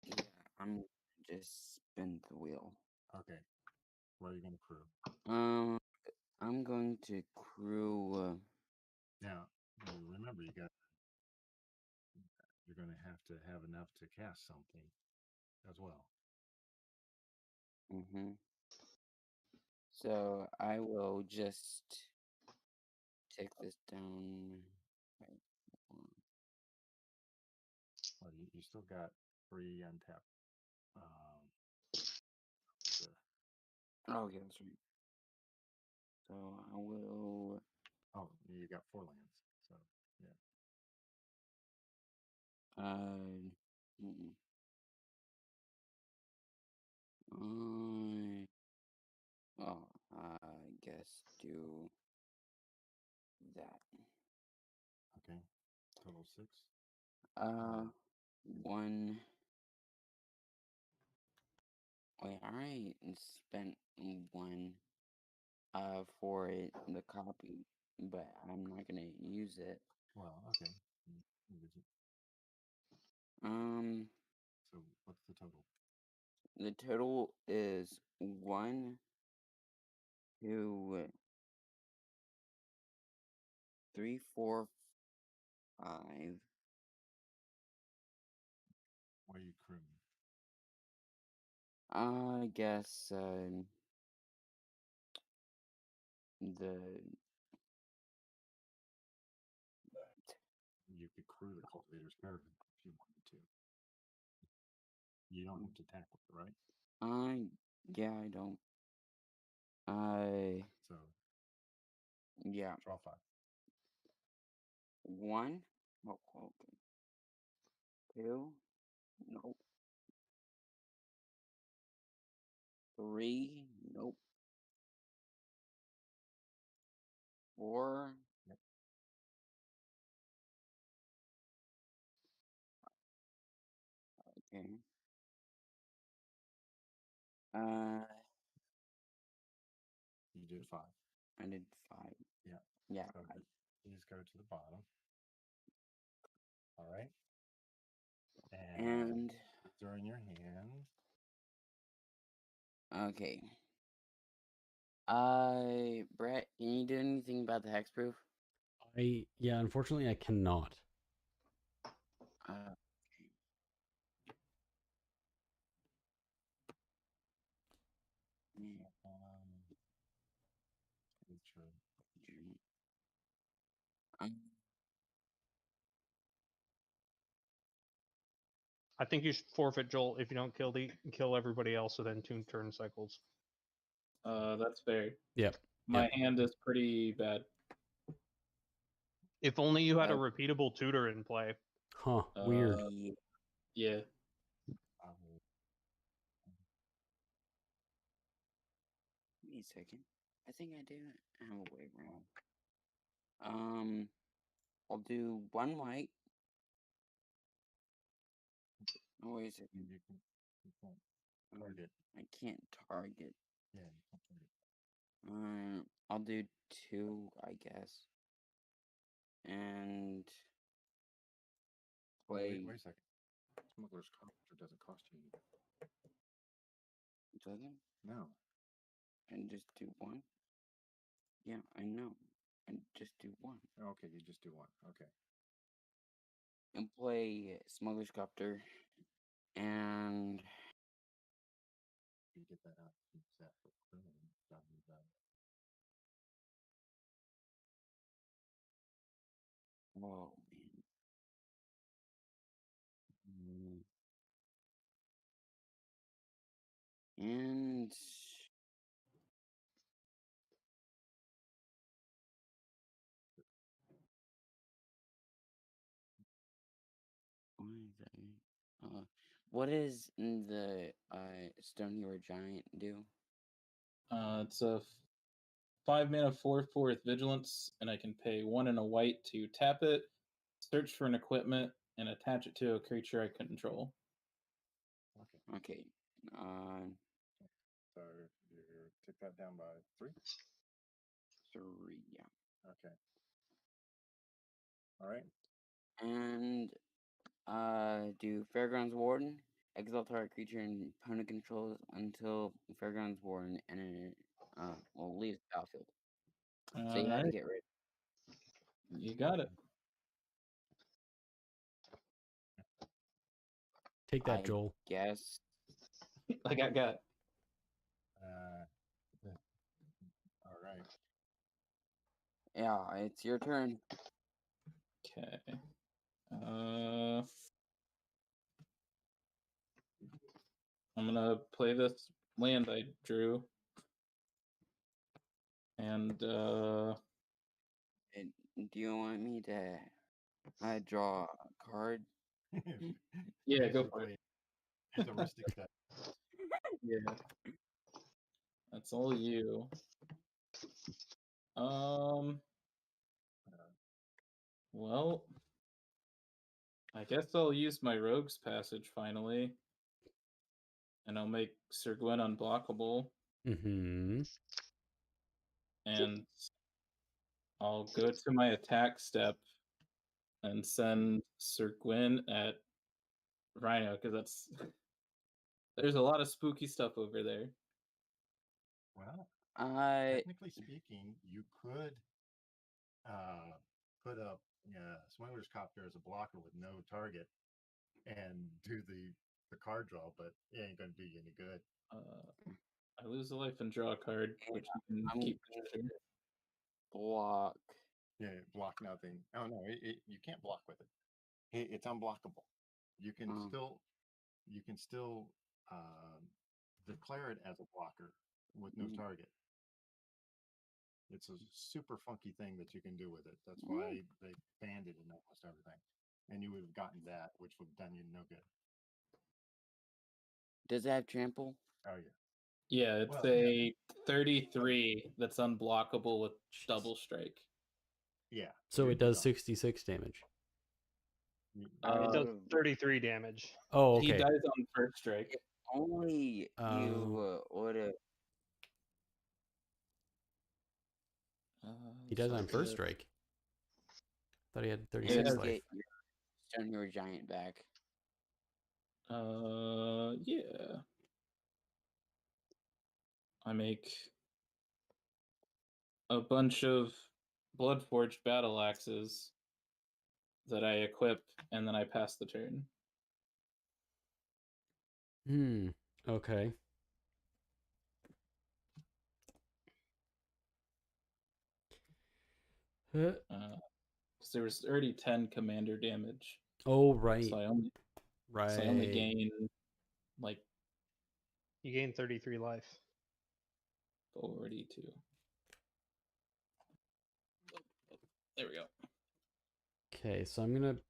Yeah, I'm gonna just spin the wheel. Okay. What are you going to crew? I'm going to crew. Now, remember, you're going to have enough to cast something as well. Mm-hmm. So I will just take this down. Well, you still got 3 untapped. Oh, yeah, that's right. So I will. Oh, you got 4 lands. So yeah. Mm-mm. I guess do that. Okay. Total 6. 1. Wait, I spent 1 for the copy, but I'm not gonna use it. Well, okay. So what's the total? The total is 1, 2, 3, 4, 5. What are you crewing? I guess You could crew the cultivator's caravan if you wanted to. You don't have to tackle it, right? I don't. So Yeah. draw 5. 1. Oh, okay. 2. Nope. 3. Nope. 4. Yep. Okay. You did 5. I did 5. Yeah. Yeah. So you just go to the bottom. All right. And they're in your hand. okay. Brett, can you do anything about the hexproof? Yeah, unfortunately I cannot. Okay. I think you should forfeit Jolt if you don't kill everybody else within 2 turn cycles. That's fair. Yep. My hand is pretty bad. If only you had a repeatable tutor in play. Huh. Weird. Yeah. Give me a second. I think I do have a way around. I'll do 1 white. Oh, wait a second. You can't target. I can't target. Yeah, you can't target. I'll do 2, I guess. And play. Wait a second. Smuggler's Copter doesn't cost you anything. It doesn't? No. And just do 1? Yeah, I know. And just do 1. Okay, you just do 1. Okay. And play Smuggler's Copter. And You get that out. Use that for crewing. oh man. And what is the Stone Hero Giant do? It's a 5 mana 4/4 with Vigilance, and I can pay 1 and a white to tap it, search for an equipment, and attach it to a creature I control. Okay. So you take that down by 3? 3, yeah. Okay. All right. And do Fairgrounds Warden. Exile target creature and opponent controls until Fairgrounds Warden and it leaves the battlefield. So you have to Alright, get rid. you got it. Take that, I Joel. guess. I got. All right. Yeah, it's your turn. Okay. I'm gonna play this land I drew. And Do you want me to draw a card? yeah, go for it. It's a heuristic step. Yeah. That's all you. Well, I guess I'll use my Rogue's Passage finally. And I'll make Sir Gwen unblockable. Mm-hmm. And I'll go to my attack step and send Sir Gwen at Rhino, because there's a lot of spooky stuff over there. Well, I technically speaking, you could put up Swindler's Copter as a blocker with no target and do the card draw, but it ain't going to do you any good. I lose a life and draw a card, which you can I'm keep. gonna block. Yeah, block nothing. Oh no, you can't block with it. It's unblockable. You can still declare it as a blocker with no target. It's a super funky thing that you can do with it. That's why they banned it in almost everything. And you would have gotten that, which would have done you no good. Does it have trample? Oh yeah. Yeah, it's a 33 that's unblockable with double strike. Yeah. So it does 66 damage. It does 33 damage. Oh, okay. He dies on first strike. If only you would have. He does on first strike. Thought he had 36 life. Get your Stone Hero Giant back. Yeah. I make a bunch of Bloodforged battle axes that I equip, and then I pass the turn. Okay. Because there was already 10 commander damage. Oh, right. So I only gain, like... You gain 33 life. 42. There we go. Okay, so I'm going to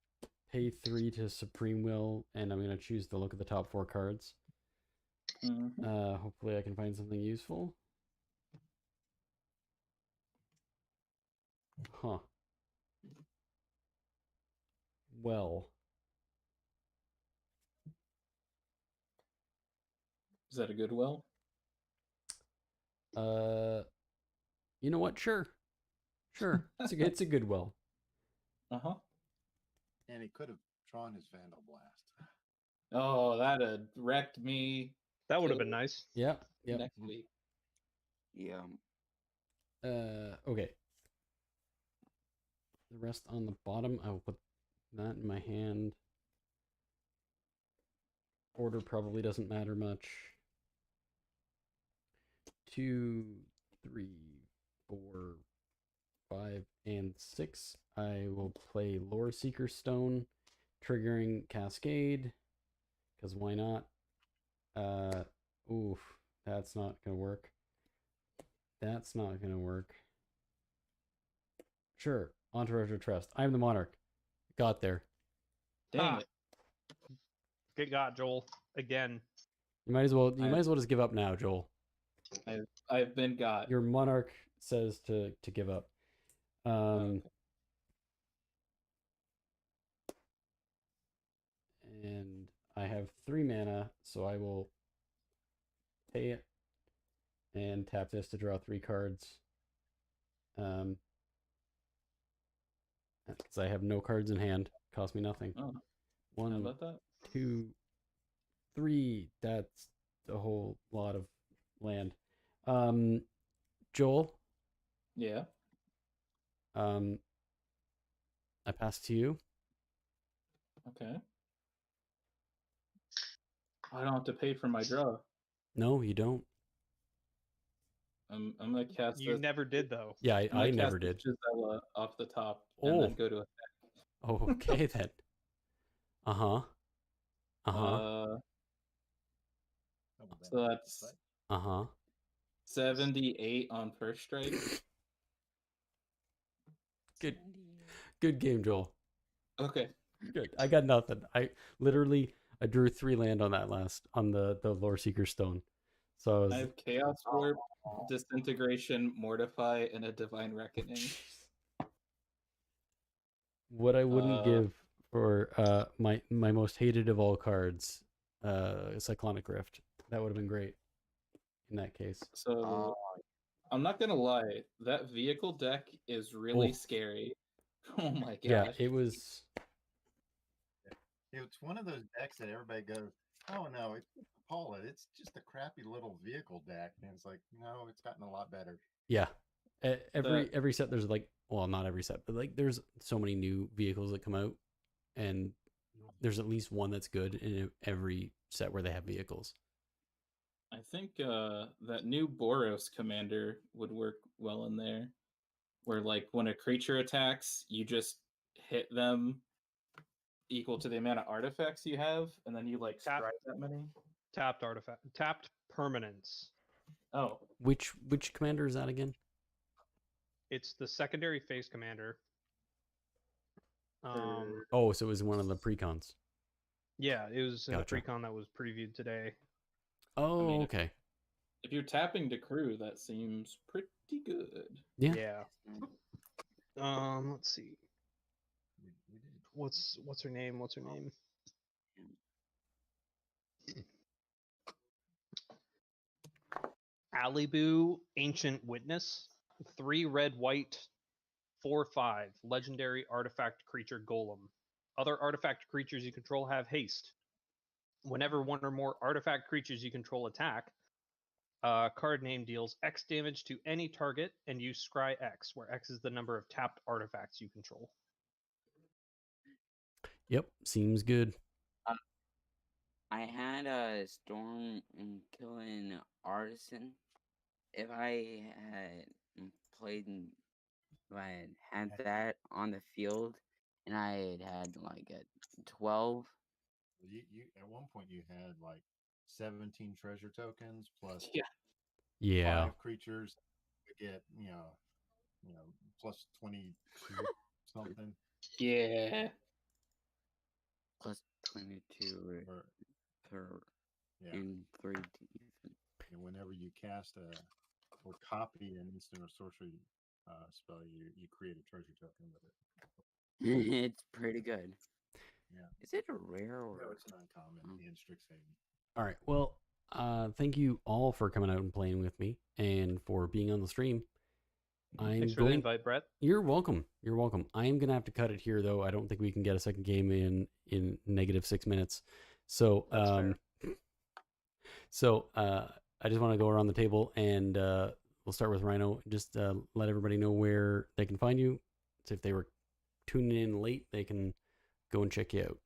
pay 3 to Supreme Will, and I'm going to choose to look at the top 4 cards. Hopefully I can find something useful. Huh. Well. Is that a good well? You know what? Sure. It's a good well. Uh-huh. And he could have drawn his Vandal Blast. Oh, that had wrecked me. That would have been nice. Yep. Next week. Yeah. Okay. The rest on the bottom, I will put that in my hand. Order probably doesn't matter much. 2, 3, 4, 5, and 6. I will play Lore Seeker Stone, triggering Cascade, because why not? Oof, that's not gonna work. That's not gonna work. Sure, Entourage of Trust. I'm the Monarch. Got there. Dang it. Good God, Joel. Again. You might as well just give up now, Joel. I've been got. Your Monarch says to give up. Okay. And I have 3 mana, so I will pay it and tap this to draw 3 cards. Because I have no cards in hand. Cost me nothing. Oh, how 1, about that? 2, 3. That's a whole lot of land. Joel, Yeah. I pass to you. Okay. I don't have to pay for my draw. No, you don't. I'm gonna cast You this. never did though. Yeah, I'm I gonna never cast did. Gisela off the top and then go to a Okay then. Uh-huh. so that's Uh-huh. 78 on first strike. Good game, Joel. Okay. Good. I got nothing. I drew 3 land on that on the Lore Seeker Stone. So I have Chaos Warp, Disintegration, Mortify, and a Divine Reckoning. what I wouldn't give for my most hated of all cards, Cyclonic Rift. That would have been great in that case. So I'm not gonna lie, that vehicle deck is really scary. Oh my gosh. Yeah, it was. It's one of those decks that everybody goes, "Oh no, it's Paula. It's just a crappy little vehicle deck," and it's like, no, it's gotten a lot better. Yeah, every set there's like, well, not every set, but like there's so many new vehicles that come out, and there's at least one that's good in every set where they have vehicles. I think that new Boros commander would work well in there, where like when a creature attacks, you just hit them equal to the amount of artifacts you have, and then you like strike that many. Tapped artifact, tapped permanents. Oh, which commander is that again? It's the secondary phase commander. Oh, so it was one of the precons. Yeah, it was in Gotcha. a precon that was previewed today. Oh, I mean, okay. If you're tapping to crew, that seems pretty good. Yeah. Let's see. What's her name? What's her name? Alibu, Ancient Witness. 3 red, white, 4/5. Legendary artifact creature golem. Other artifact creatures you control have haste. Whenever one or more artifact creatures you control attack, card name deals X damage to any target and use Scry X, where X is the number of tapped artifacts you control. Yep, seems good. I had a Storm and Killing Artisan. If I had played, if I had that on the field, and I had like a 12. You at one point you had like 17 treasure tokens plus 5 creatures to get plus 22 something. Yeah. Plus 22 per in 3 defense. And whenever you cast or copy an instant or sorcery spell, you create a treasure token with it. It's pretty good. Yeah. Is it a rare or? No, it's an uncommon in Strixhaven. All right. Well, thank you all for coming out and playing with me and for being on the stream. Thanks for the invite, Brett. You're welcome. You're welcome. I am gonna have to cut it here, though. I don't think we can get a second game in -6 minutes. So, I just want to go around the table and we'll start with Rhino. Just let everybody know where they can find you. So if they were tuning in late, they can go and check you out.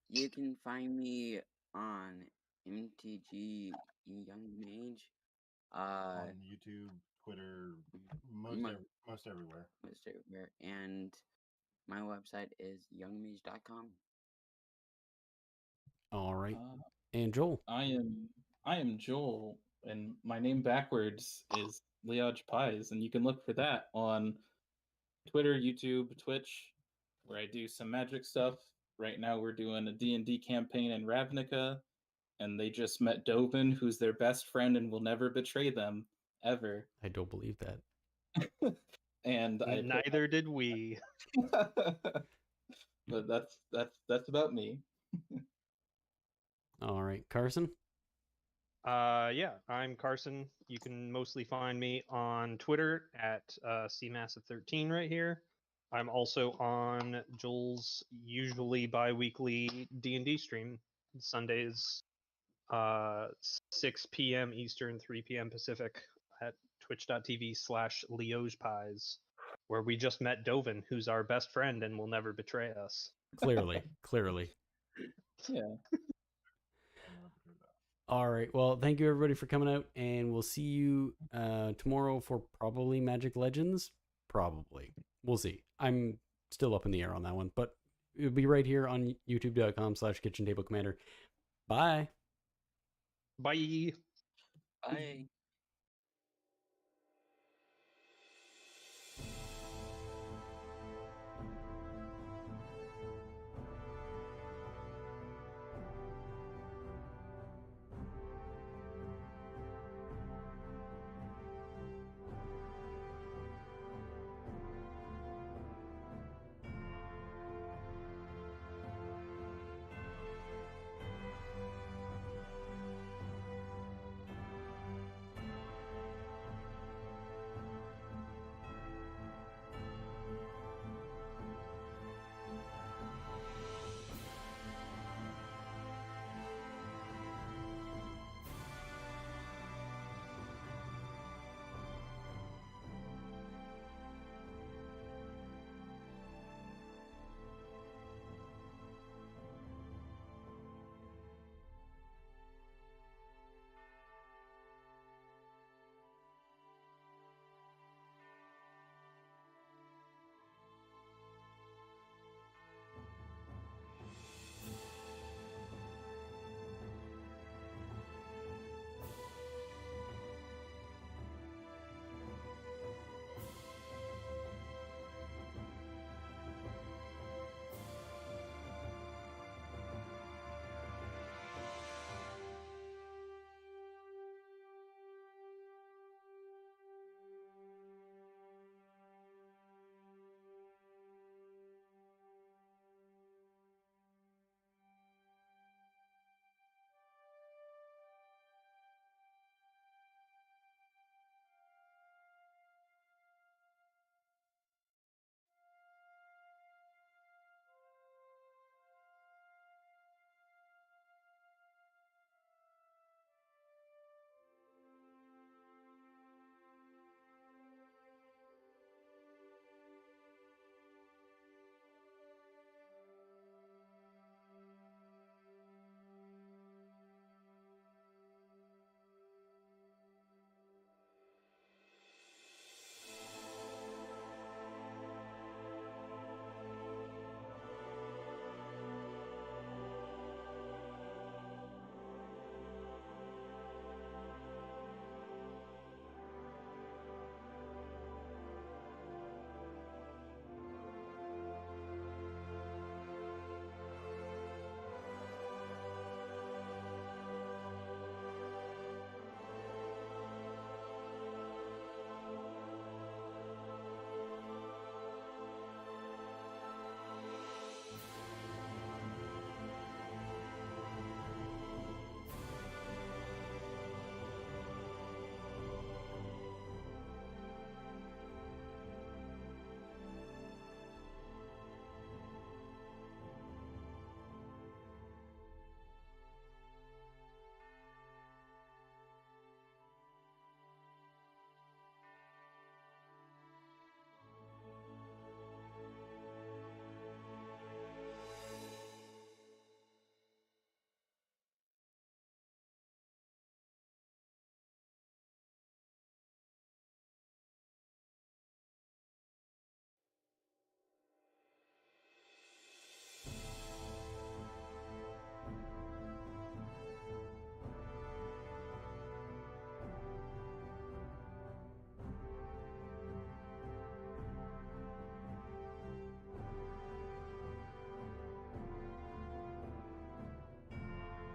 You can find me on MTG Young Mage. On YouTube, Twitter, most everywhere. Most everywhere. And my website is youngmage.com. All right. And Joel. I am Joel, and my name backwards is Leodge Pies, and you can look for that on Twitter, YouTube, Twitch, where I do some magic stuff. Right now we're doing a D&D campaign in Ravnica, and they just met Dovin, who's their best friend and will never betray them, ever. I don't believe that. And Neither did we. But that's about me. All right, Carson. Yeah, I'm Carson. You can mostly find me on Twitter at CMassive13 right here. I'm also on Joel's usually bi-weekly D&D stream, Sundays, 6 p.m. Eastern, 3 p.m. Pacific at twitch.tv/LeogePies, where we just met Dovin, who's our best friend and will never betray us. Clearly. Yeah. All right. Well, thank you everybody for coming out, and we'll see you tomorrow for probably Magic Legends. Probably. We'll see. I'm still up in the air on that one, but it'll be right here on youtube.com/kitchentable commander. Bye. Bye. Bye.